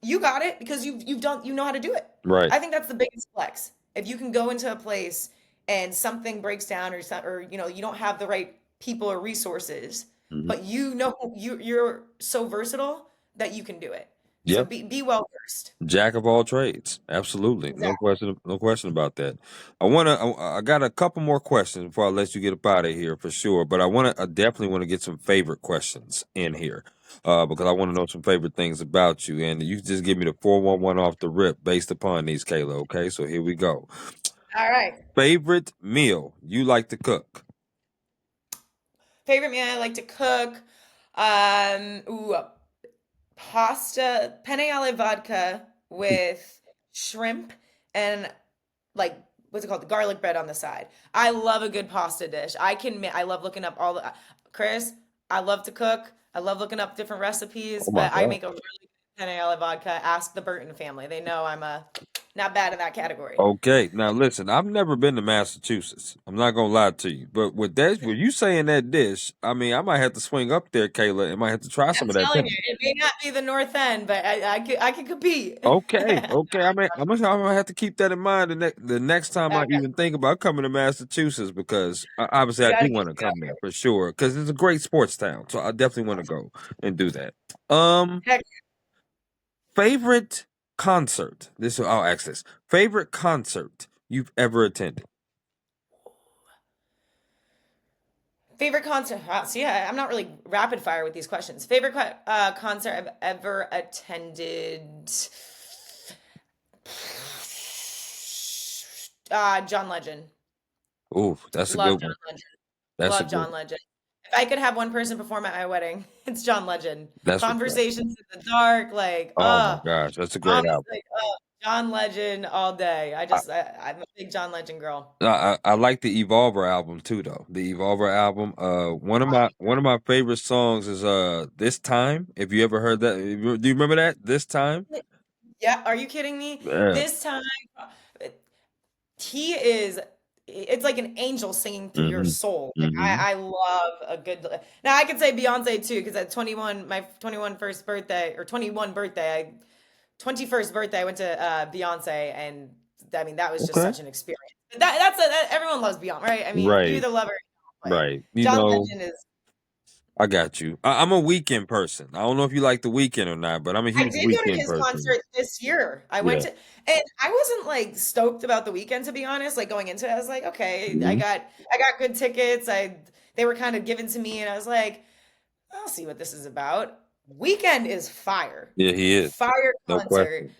you got it because you've done, you know how to do it. Right. I think that's the biggest flex. If you can go into a place and something breaks down or or you know you don't have the right people or resources, Hmm. but you know you're so versatile that you can do it. So Yep. be well versed. Jack of all trades. Absolutely. No Exactly. question. No question about that. I got a couple more questions before I let you get up out of here for sure. But I definitely want to get some favorite questions in here, because I want to know some favorite things about you. And you just give me the 411 off the rip based upon these, Kayla. Okay. So here we go. All right. Favorite meal you like to cook? Favorite meal I like to cook. Ooh, pasta, penne alle vodka with shrimp and like what's it called? The garlic bread on the side. I love a good pasta dish. I love looking up all the Chris, I love to cook. I love looking up different recipes, Oh my but I God. make a really good penne alle vodka. Ask the Burton family. They know I'm not bad in that category. Okay, now listen, I've never been to Massachusetts. I'm not gonna lie to you, but with you saying that dish, I mean, I might have to swing up there, Kayla, and might have to try some I'm of that telling you, thing. it may not be the North End, but I could compete. Okay, okay. I'm gonna have to keep that in mind the next time I Okay, even think about coming to Massachusetts because obviously you I got to do get want to me out come there for sure because it's a great sports town, so I definitely want to go and do that. Um, there. Heck, favorite concert. I'll ask this. Favorite concert you've ever attended? favorite concert? See, I'm not really rapid fire with these questions. Favorite concert I've ever attended? John Legend. Ooh, that's a Love good one. John Legend. That's a Love good John one. Legend. If I could have one person perform at my wedding, it's John Legend. That's what's up. Conversations in the dark, like, Oh my gosh, that's a great album. honestly, John Legend all day. I, I'm a big John Legend girl. I like the Evolver album too, though. The Evolver album. One of my favorite songs is "This Time." If you ever heard that, do you remember that? This time. Yeah, are you kidding me? Yeah. This time, uh, he is. It's like an angel singing through your Hmm. soul. Like Hmm. I love a good. Now I could say Beyonce too, because at 21, my 21 first birthday or 21 birthday, 21st birthday, I went to Beyonce, and I mean that was just Okay. such an experience. Everyone loves Beyonce, right? I mean, you Right. either love her, or you don't, but Right. You John know, Legend is. I got you. I'm a weekend person. I don't know if you like the weekend or not, but I'm a I huge did go to weekend his person. concert this year. I went Yeah. to, and I wasn't like stoked about the weekend to be honest. Like going into it, I was like, okay, Hmm. I got good tickets. They were kind of given to me, and I was like, I'll see what this is about. Weekend is fire, Yeah, he is. fire No concert. question.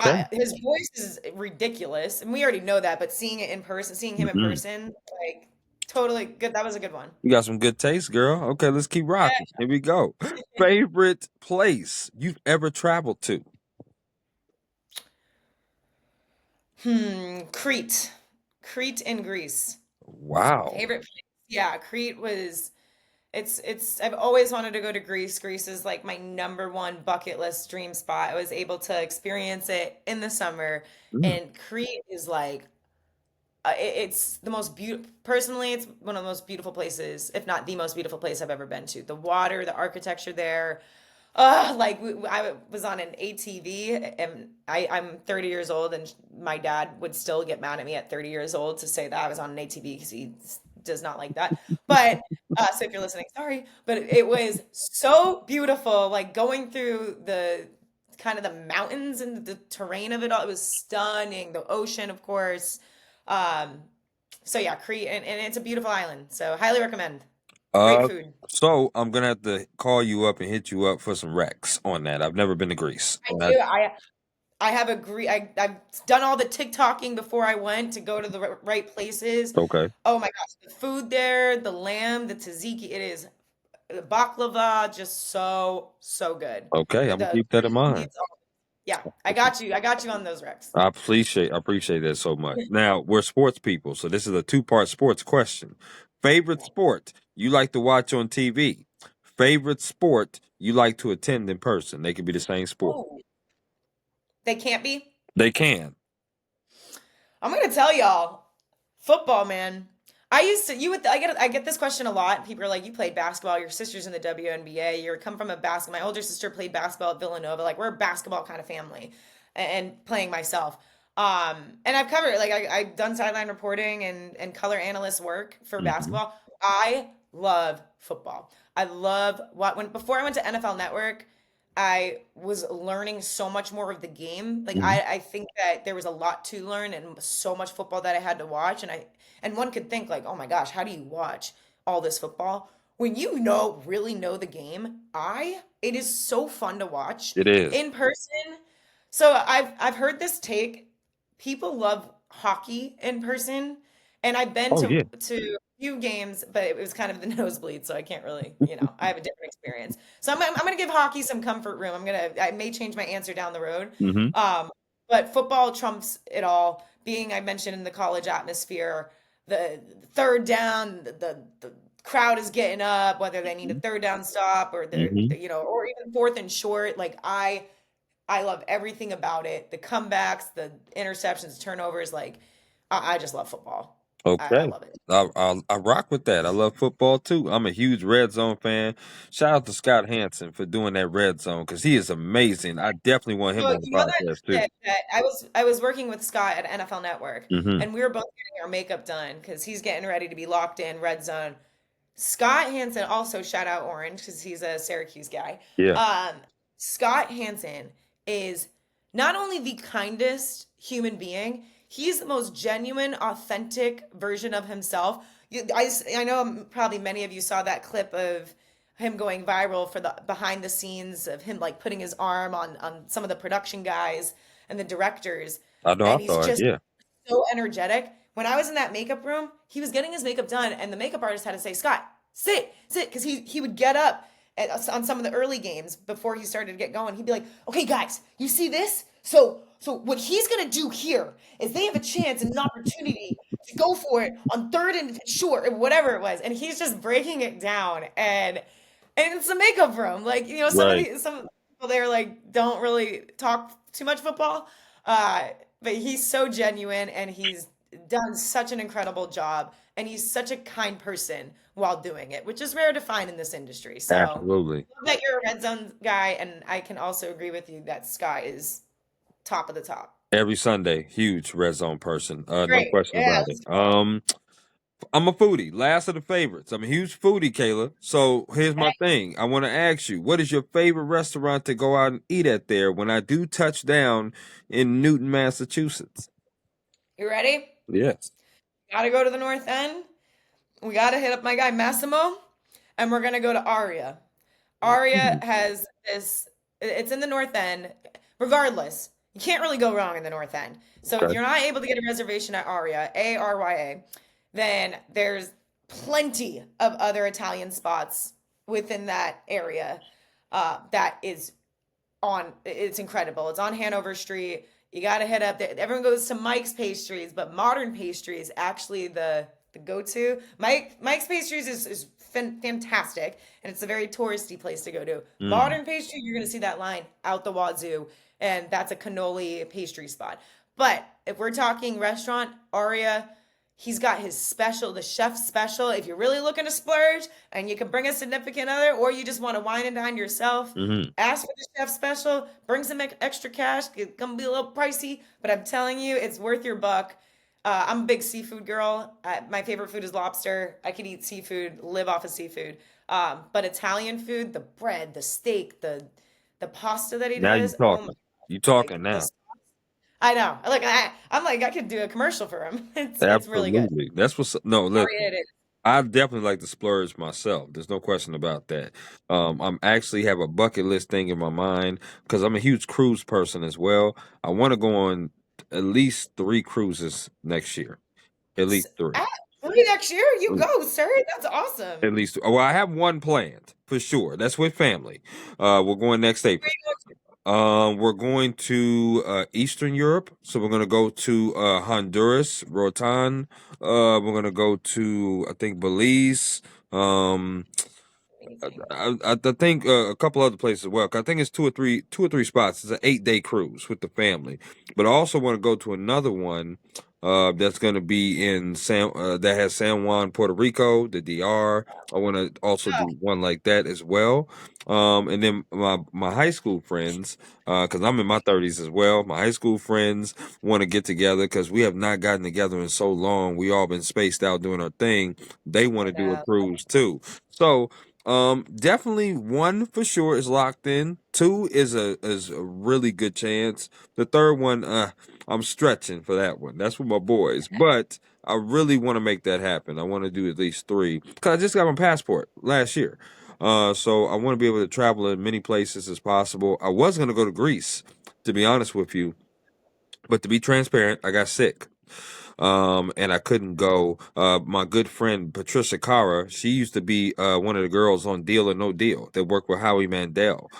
Okay. His voice is ridiculous, and we already know that. But seeing it in person, seeing him in Hmm. person, like totally good. That was a good one. You got some good taste, girl. Okay, let's keep rocking. Here we go. Favorite place you've ever traveled to? Crete, Crete in Greece. Wow. Favorite place. Yeah, Crete was it's I've always wanted to go to Greece. Greece is like my number one bucket list dream spot. I was able to experience it in the summer, Mm. and Crete is like it's the most beautiful, personally it's one of the most beautiful places, if not the most beautiful place I've ever been to. The water, the architecture there. Like I was on an ATV, and I'm 30 years old, and my dad would still get mad at me at 30 years old to say that I was on an ATV because he does not like that. But so if you're listening, sorry. But it was so beautiful, like going through the kind of the mountains and the terrain of it all. It was stunning. The ocean, of course. Um, so yeah, Crete, and it's a beautiful island. So highly recommend. Great Uh, food. so I'm gonna have to call you up and hit you up for some recs on that. I've never been to Greece. I do. I have agree. I've done all the TikToking before I went to go to the right places. Okay. Oh my gosh, the food there, the lamb, the tzatziki, it is the baklava, just so good. Okay, I'm gonna The keep that in Greek mind. sweets. Oh. Yeah, I got you. I got you on those Rex. I appreciate that so much. Now, we're sports people, so this is a two-part sports question. Favorite sport you like to watch on TV? Favorite sport you like to attend in person? They could be the same sport. Oh, they can't be. They can. I'm gonna tell y'all, football, man. I used to. You would. I get this question a lot. People are like, "You played basketball. Your sister's in the WNBA. You come from a basketball. My older sister played basketball at Villanova. Like we're a basketball kind of family." And playing myself. And I've covered like I've done sideline reporting and color analyst work for Hmm. basketball. I love football. I love what when before I went to NFL Network. I was learning so much more of the game. Like Hmm. I think that there was a lot to learn and so much football that I had to watch. And one could think like, oh my gosh, how do you watch all this football? When you really know the game, it is so fun to watch It is. in person. So I've heard this take. People love hockey in person, and I've been Oh yeah. to a few games, but it was kind of the nosebleed, so I can't really, I have a different experience. So I'm gonna give hockey some comfort room. I may change my answer down the road. Hmm. Um, but football trumps it all. Being I mentioned in the college atmosphere, the third down, the crowd is getting up, whether they need a third down stop or Hmm. or even fourth and short. Like I love everything about it. The comebacks, the interceptions, turnovers. Like, I just love football. I Okay. love it. I rock with that. I love football too. I'm a huge red zone fan. Shout out to Scott Hansen for doing that red zone because he is amazing. I definitely want him So on the podcast too. that I was working with Scott at NFL Network, Hmm. and we were both getting our makeup done because he's getting ready to be locked in red zone. Scott Hansen also shout out Orange because he's a Syracuse guy. Yeah. Um, Scott Hansen is not only the kindest human being, he's the most genuine, authentic version of himself. I know probably many of you saw that clip of him going viral for the behind the scenes of him like putting his arm on some of the production guys and the directors, I know. I and he's saw it. just Yeah. so energetic. When I was in that makeup room, he was getting his makeup done, and the makeup artist had to say, "Scott, sit," because he would get up on some of the early games before he started to get going. He'd be like, "Okay, guys, you see this? So what he's gonna do here is they have a chance and an opportunity to go for it on third and short or whatever it was," and he's just breaking it down, and it's a makeup room. Like Right. some people there like don't really talk too much football. But he's so genuine and he's done such an incredible job and he's such a kind person while doing it, which is rare to find in this industry. So, Absolutely. love that you're a red zone guy, and I can also agree with you that Scott is top of the top. Every Sunday, huge red zone person. No Great. question Yeah, about let's it. go. I'm a foodie. Last of the favorites. I'm a huge foodie, Kayla. So here's my Okay. thing. I want to ask you, what is your favorite restaurant to go out and eat at there when I do touch down in Newton, Massachusetts? You ready? Yes. Gotta go to the North End. We gotta hit up my guy Massimo, and we're gonna go to Aria. Aria Mhm. has it's in the North End. Regardless, you can't really go wrong in the North End. So if Okay. you're not able to get a reservation at Aria, Arya, then there's plenty of other Italian spots within that area that is it's incredible. It's on Hanover Street. You got to hit up there. Everyone goes to Mike's Pastries, but Modern Pastry is actually the go-to. Mike's Pastries is fantastic, and it's a very touristy place to go to. Mm. Modern Pastry, you're going to see that line out the wazoo, and that's a cannoli pastry spot. But if we're talking restaurant, Aria, he's got his special, the chef's special. If you're really looking to splurge and you can bring a significant other, or you just want to wine and dine yourself, Hmm. ask for the chef special, bring some extra cash. It's gonna be a little pricey, but I'm telling you, it's worth your buck. I'm a big seafood girl. My favorite food is lobster. I could eat seafood, live off of seafood. But Italian food, the bread, the steak, the pasta that he Now you does. Oh my, talking. You talking like now. this. I know. Like I'm like I could do a commercial for him. It's really good. Absolutely. That's what's no, Aria listen. it is. I definitely like to splurge myself. There's no question about that. I'm actually have a bucket list thing in my mind because I'm a huge cruise person as well. I want to go on at least 3 cruises next year. At least three. Ah, early next year, you go, sir. That's awesome. At least, well, I have one planned for sure. That's with family. We're going next Where April. you going to? We're going to Eastern Europe, so we're gonna go to Honduras, Rotan. We're gonna go to I think Belize. Um, Amazing. I think a couple other places as well. 'Cause I think it's two or three spots. It's an 8 day cruise with the family. But I also want to go to another one that's going to be in that has San Juan, Puerto Rico, the DR. I want to also Oh, do one like that as well. And then my high school friends, because I'm in my 30s as well. My high school friends want to get together because we have not gotten together in so long. We all been spaced out doing our thing. They want I to do a know. cruise too. So definitely one for sure is locked in. Two is a really good chance. The third one, I'm stretching for that one. That's with my boys, but I really want to make that happen. I want to do at least three because I just got my passport last year. So I want to be able to travel as many places as possible. I was gonna go to Greece, to be honest with you, but to be transparent, I got sick and I couldn't go. My good friend Patricia Cara, she used to be one of the girls on Deal or No Deal that worked with Howie Mandel.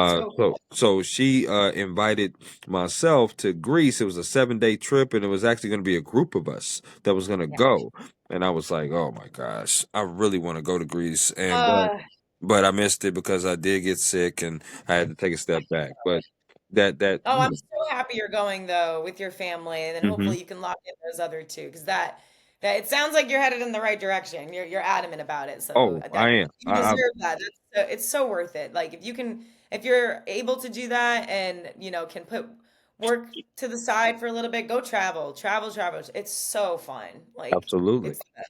So cool. So she invited myself to Greece. It was a 7 day trip, and it was actually going to be a group of us that was going to Yeah. go. And I was like, oh my gosh, I really want to go to Greece, and Uh, but I missed it because I did get sick and I had to take a step back. But that oh, I'm so happy you're going though with your family, and then hmm hopefully you can lock in those other two because that it sounds like you're headed in the right direction. You're adamant about it, so oh, I that am. you deserve that. It's so worth it. Like if you're able to do that, and can put work to the side for a little bit, go travel. It's so fun. Like Absolutely. it's the best.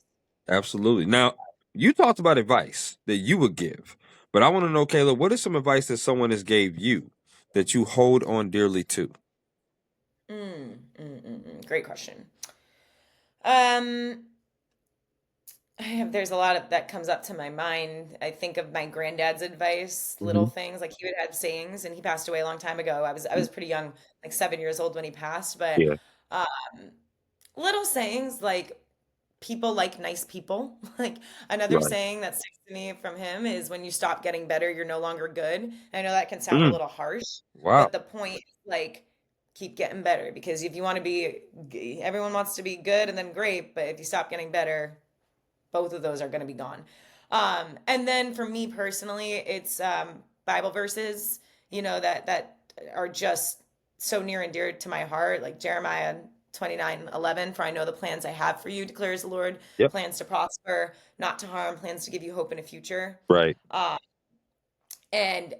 Absolutely. Now, you talked about advice that you would give, but I want to know, Kayla, what is some advice that someone has gave you that you hold on dearly to? Great question. Um, there's a lot of that comes up to my mind. I think of my granddad's advice, little Hmm. things like he would have sayings, and he passed away a long time ago. I was pretty young, like 7 years old when he passed, but Yeah, um, little sayings like people like nice people. Like another right. saying that sticks to me from him is when you stop getting better, you're no longer good. I know that can sound a Mm, little harsh, wow. but the point is like keep getting better because if you want to everyone wants to be good and then great, but if you stop getting better, both of those are going to be gone. And then for me personally, it's Bible verses, that are just so near and dear to my heart, like Jeremiah 29:11. For I know the plans I have for you, declares the Lord, Yep. plans to prosper, not to harm, plans to give you hope in a future. Right. Uh, and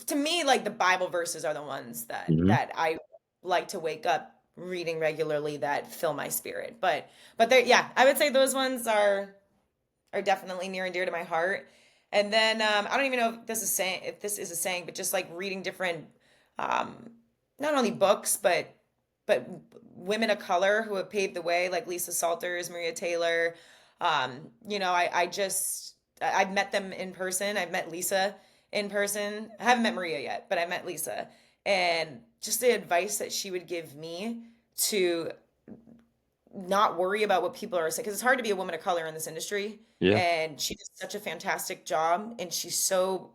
to me, like the Bible verses are the ones that Hmm. that I like to wake up reading regularly that fill my spirit. But they yeah, I would say those ones are definitely near and dear to my heart. And then I don't even know if this is a saying, but just like reading different um, not only books but women of color who have paved the way, like Lisa Salters, Maria Taylor. I've met them in person. I've met Lisa in person. I haven't met Maria yet, but I met Lisa. And just the advice that she would give me to not worry about what people are saying, because it's hard to be a woman of color in this industry. Yeah. And she does such a fantastic job, and she's so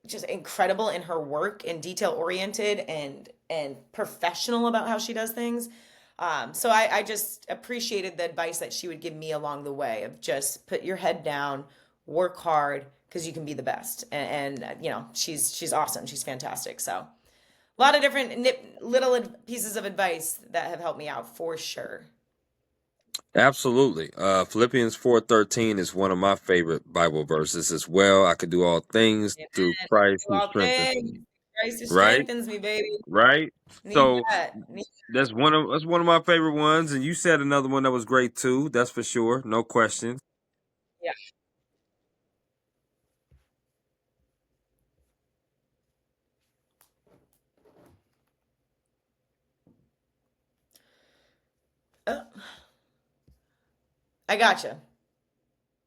just incredible in her work and detail oriented and professional about how she does things. So I just appreciated the advice that she would give me along the way of just put your head down, work hard because you can be the best. And she's awesome. She's fantastic. So a lot of different little pieces of advice that have helped me out for sure. Absolutely. Philippians 4:13 is one of my favorite Bible verses as well. I could do all things Amen. through Christ Do who all strengthens things. me. Christ who Right? strengthens me, baby. Right? Need So that. Need that's one of my favorite ones. And you said another one that was great too. That's for sure. No question. yeah. Uh, I gotcha.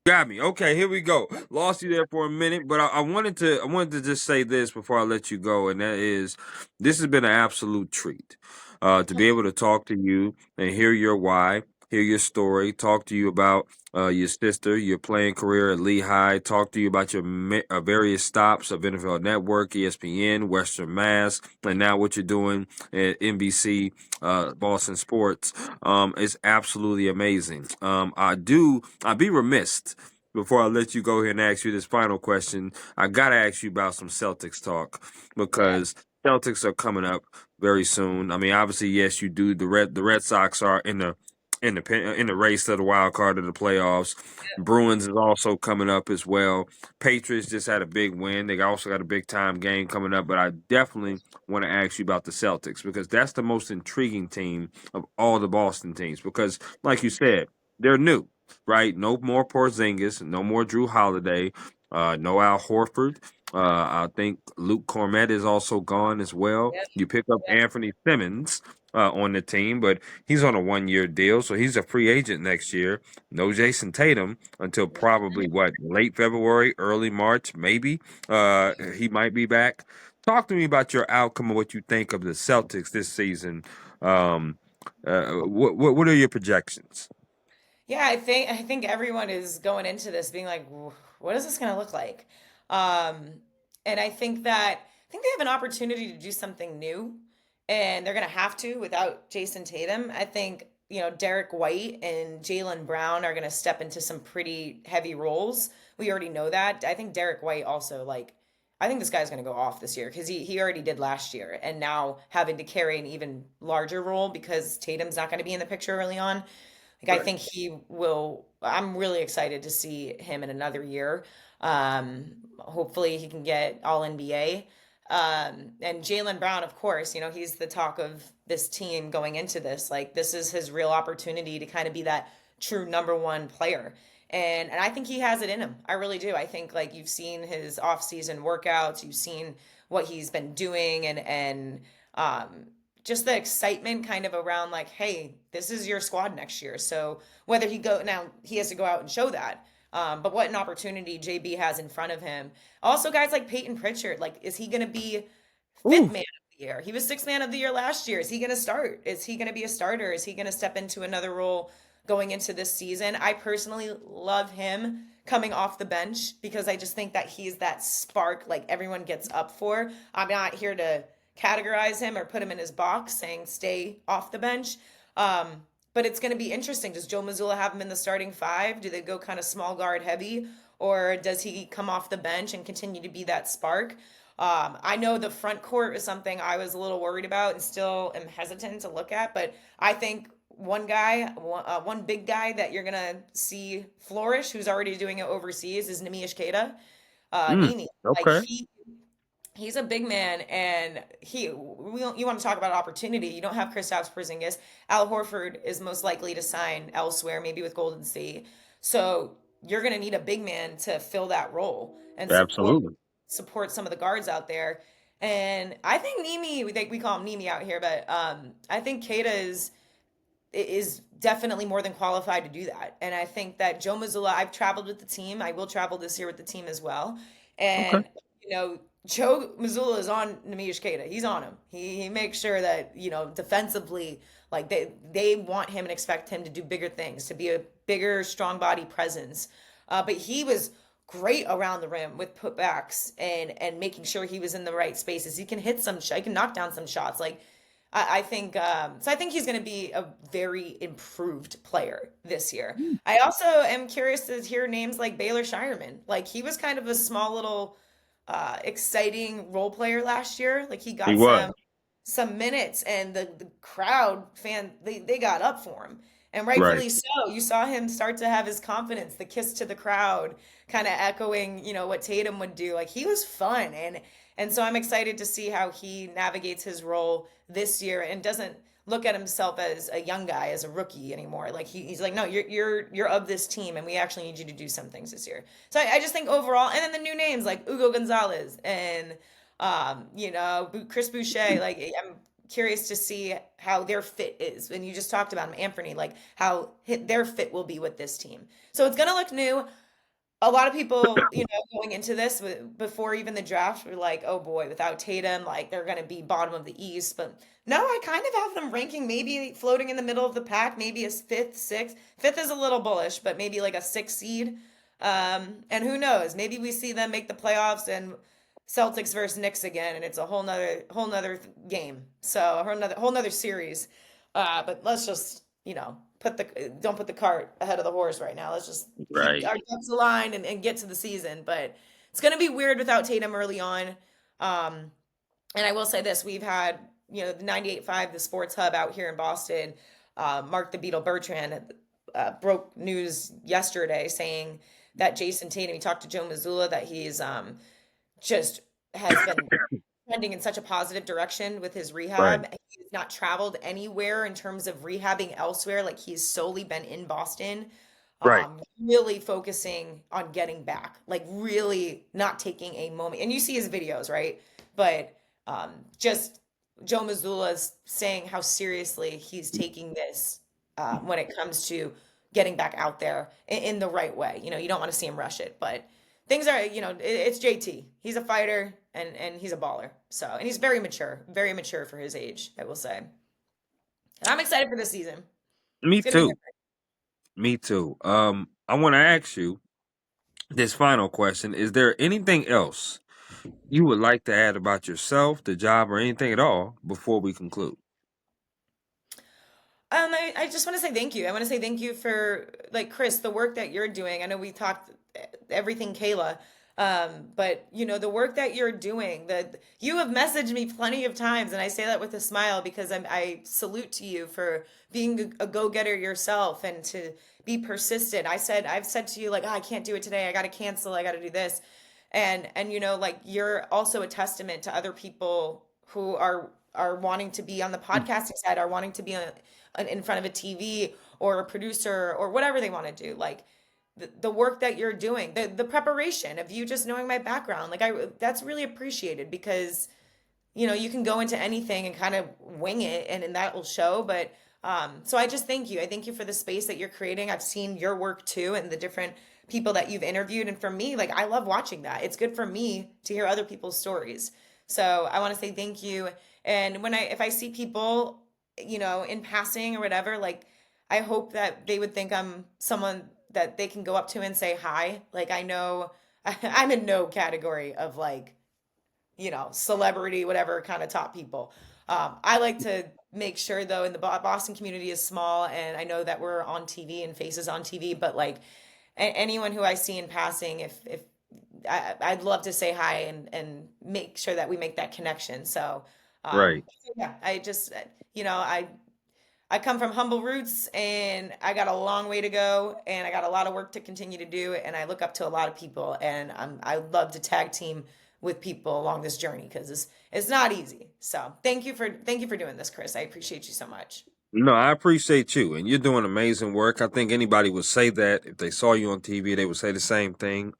Got me. Okay, here we go. Lost you there for a minute, but I wanted to just say this before I let you go, and that is, this has been an absolute treat. To be able to talk to you and hear your why. hear your story, talk to you about your sister, your playing career at Lehigh, talk to you about your various stops of NFL Network, ESPN, Western Mass, and now what you're doing at NBC, Boston Sports. It's absolutely amazing. I'd be remiss before I let you go here and ask you this final question. I gotta ask you about some Celtics talk Yeah. because Celtics are coming up very soon. I mean, obviously, yes, you do. The Red Sox are in the race to the wild card of the playoffs. Bruins is also coming up as well. Patriots just had a big win. They also got a big time game coming up. But I definitely want to ask you about the Celtics because that's the most intriguing team of all the Boston teams. Because, like you said, they're new, right? No more Porzingis, no more Drew Holiday, no Al Horford. I think Luke Cornett is also gone as well. Yep. You pick up Yep. Anthony Simmons on the team, but he's on a 1 year deal, so he's a free agent next year. No Jason Tatum until probably what, late February, early March, maybe. He might be back. Talk to me about your outcome of what you think of the Celtics this season. Um, what are your projections? Yeah, I think everyone is going into this being like, What is this going to look like?" Um, and I think they have an opportunity to do something new, and they're going to have to without Jason Tatum. I think Derek White and Jalen Brown are going to step into some pretty heavy roles. We already know that. I think Derek White also like. I think this guy's going to go off this year because he already did last year, and now having to carry an even larger role because Tatum's not going to be in the picture early on. Like I Right. think he will. I'm really excited to see him in another year. Hopefully he can get all NBA. And Jalen Brown, of course, he's the talk of this team going into this. Like this is his real opportunity to kind of be that true number one player. And I think he has it in him. I really do. I think like you've seen his off-season workouts, you've seen what he's been doing and um just the excitement kind of around like, hey, this is your squad next year. So whether he has to go out and show that. But what an opportunity JB has in front of him. Also, guys like Peyton Pritchard, like, is he going to be fifth Ooh, man of the year? He was sixth man of the year last year. Is he going to start? Is he going to be a starter? Is he going to step into another role going into this season? I personally love him coming off the bench because I just think that he's that spark like everyone gets up for. I'm not here to categorize him or put him in his box saying stay off the bench. Um, but it's going to be interesting. Does Joe Mazzulla have him in the starting five? Do they go kind of small guard heavy? Or does he come off the bench and continue to be that spark? I know the front court is something I was a little worried about and still am hesitant to look at, but I think one big guy that you're gonna see flourish, who's already doing it overseas, is Nemish Queta. mm, Nimi, like okay. he's a big man, and you want to talk about opportunity. You don't have Kristaps Porzingis. Al Horford is most likely to sign elsewhere, maybe with Golden State. So you're going to need a big man to fill that role and Absolutely. support some of the guards out there. And I think Nimi, we call him Nimi out here, but I think Keita is definitely more than qualified to do that. And I think that Joe Mazzulla, I've traveled with the team. I will travel this year with the team as well. Okay. And, Joe Mazzulla is on Nemish Queta. He's on him. He makes sure that, defensively, like they want him and expect him to do bigger things, to be a bigger, strong body presence. But he was great around the rim with putbacks and making sure he was in the right spaces. He can he can knock down some shots. Like I think so. I think he's going to be a very improved player this year. I also am curious to hear names like Baylor Shireman. Like he was kind of a small little exciting role player last year. Like he He got was. some minutes, and the crowd they got up for him, and Right. rightfully so. You saw him start to have his confidence, the kiss to the crowd, kind of echoing what Tatum would do. Like he was fun, and so I'm excited to see how he navigates his role this year and doesn't look at himself as a young guy, as a rookie anymore. Like he's like, no, you're of this team, and we actually need you to do some things this year. So I just think overall, and then the new names like Ugo Gonzalez and Chris Boucher. Like I'm curious to see how their fit is. And you just talked about him, Anthony, like how their fit will be with this team. So it's gonna look new. a lot of people, going into this before even the draft were like, oh boy, without Tatum, like they're going to be bottom of the East. But no, I kind of have them ranking maybe floating in the middle of the pack, maybe a fifth, sixth. Fifth is a little bullish, but maybe like a sixth seed. And who knows? Maybe we see them make the playoffs and Celtics versus Knicks again, and it's a whole nother game. So a whole nother series. But let's just, don't put the cart ahead of the horse right now. Let's just keep Right. our ducks aligned and get to the season. But it's going to be weird without Tatum early on. Um, and I will say this: we've had, the 98.5, the Sports Hub out here in Boston. Mark the Beetle Bertrand broke news yesterday saying that Jason Tatum. He talked to Joe Mazzulla that he's just has been trending in such a positive direction with his Right. rehab. He has not traveled anywhere in terms of rehabbing elsewhere. Like he's solely been in Boston, Right. really focusing on getting back, like really not taking a moment. And you see his videos, right? But just Joe Mazzulla is saying how seriously he's taking this when it comes to getting back out there in the right way. You don't want to see him rush it, but things are, it's JT. He's a fighter and he's a baller. So, and he's very mature for his age, I will say. And I'm excited for this season. Me It's gonna be too. different. Me too. I want to ask you this final question. Is there anything else you would like to add about yourself, the job, or anything at all before we conclude? I just want to say thank you. I want to say thank you for, like, Chris, the work that you're doing. I know we talked everything Kayla, but the work that you're doing, that you have messaged me plenty of times, and I say that with a smile because I salute to you for being a go-getter yourself and to be persistent. I've said to you like, oh, I can't do it today. I got to cancel. I got to do this, and like you're also a testament to other people who are wanting to be on the podcasting side, are wanting to be in front of a TV or a producer or whatever they want to do. Like the work that you're doing, the preparation of you just knowing my background, like that's really appreciated because you can go into anything and kind of wing it and that will show. But so I just thank you. I thank you for the space that you're creating. I've seen your work too and the different people that you've interviewed. And for me, like I love watching that. It's good for me to hear other people's stories. So I want to say thank you. And if I see people, in passing or whatever, like I hope that they would think I'm someone that they can go up to and say hi. Like I know I'm in no category of like, celebrity, whatever kind of top people. I like to make sure though, in the Boston community is small, and I know that we're on TV and faces on TV, but like anyone who I see in passing, if I'd love to say hi and make sure that we make that connection. So, Right. yeah, I just, I come from humble roots and I got a long way to go and I got a lot of work to continue to do and I look up to a lot of people and I love to tag team with people along this journey because it's not easy. So thank you for doing this, Chris. I appreciate you so much. No, I appreciate you, and you're doing amazing work. I think anybody would say that if they saw you on TV, they would say the same thing.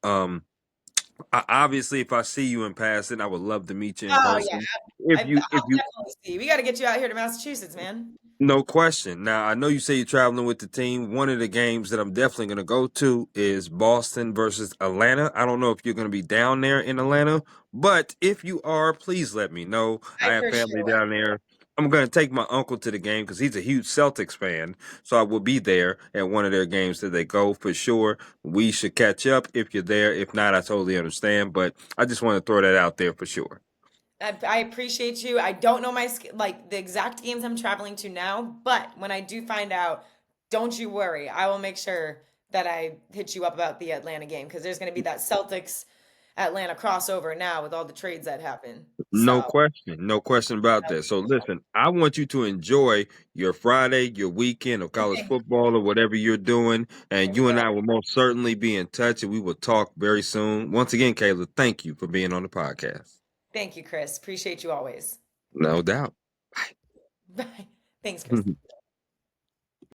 Obviously, if I see you in passing, I would love to meet you in Oh yeah, person. If you, if I'll you, definitely see. We got to get you out here to Massachusetts, man. No question. Now, I know you say you're traveling with the team. One of the games that I'm definitely going to go to is Boston versus Atlanta. I don't know if you're going to be down there in Atlanta, but if you are, please let me know. I I have for family sure down will. there. I'm going to take my uncle to the game because he's a huge Celtics fan. So I will be there at one of their games that they go for sure. We should catch up if you're there. If not, I totally understand. But I just want to throw that out there for sure. I appreciate you. I don't know like the exact games I'm traveling to now, but when I do find out, don't you worry. I will make sure that I hit you up about the Atlanta game because there's going to be that Celtics Atlanta crossover now with all the trades that happen. No So, question. No question about that. So listen, I want you to enjoy your Friday, your weekend of college okay, football or whatever you're doing. I And you and will. I will most certainly be in touch and we will talk very soon. Once again, Kayla, thank you for being on the podcast. Thank you, Chris. Appreciate you always. No doubt. Bye. Thanks, Chris.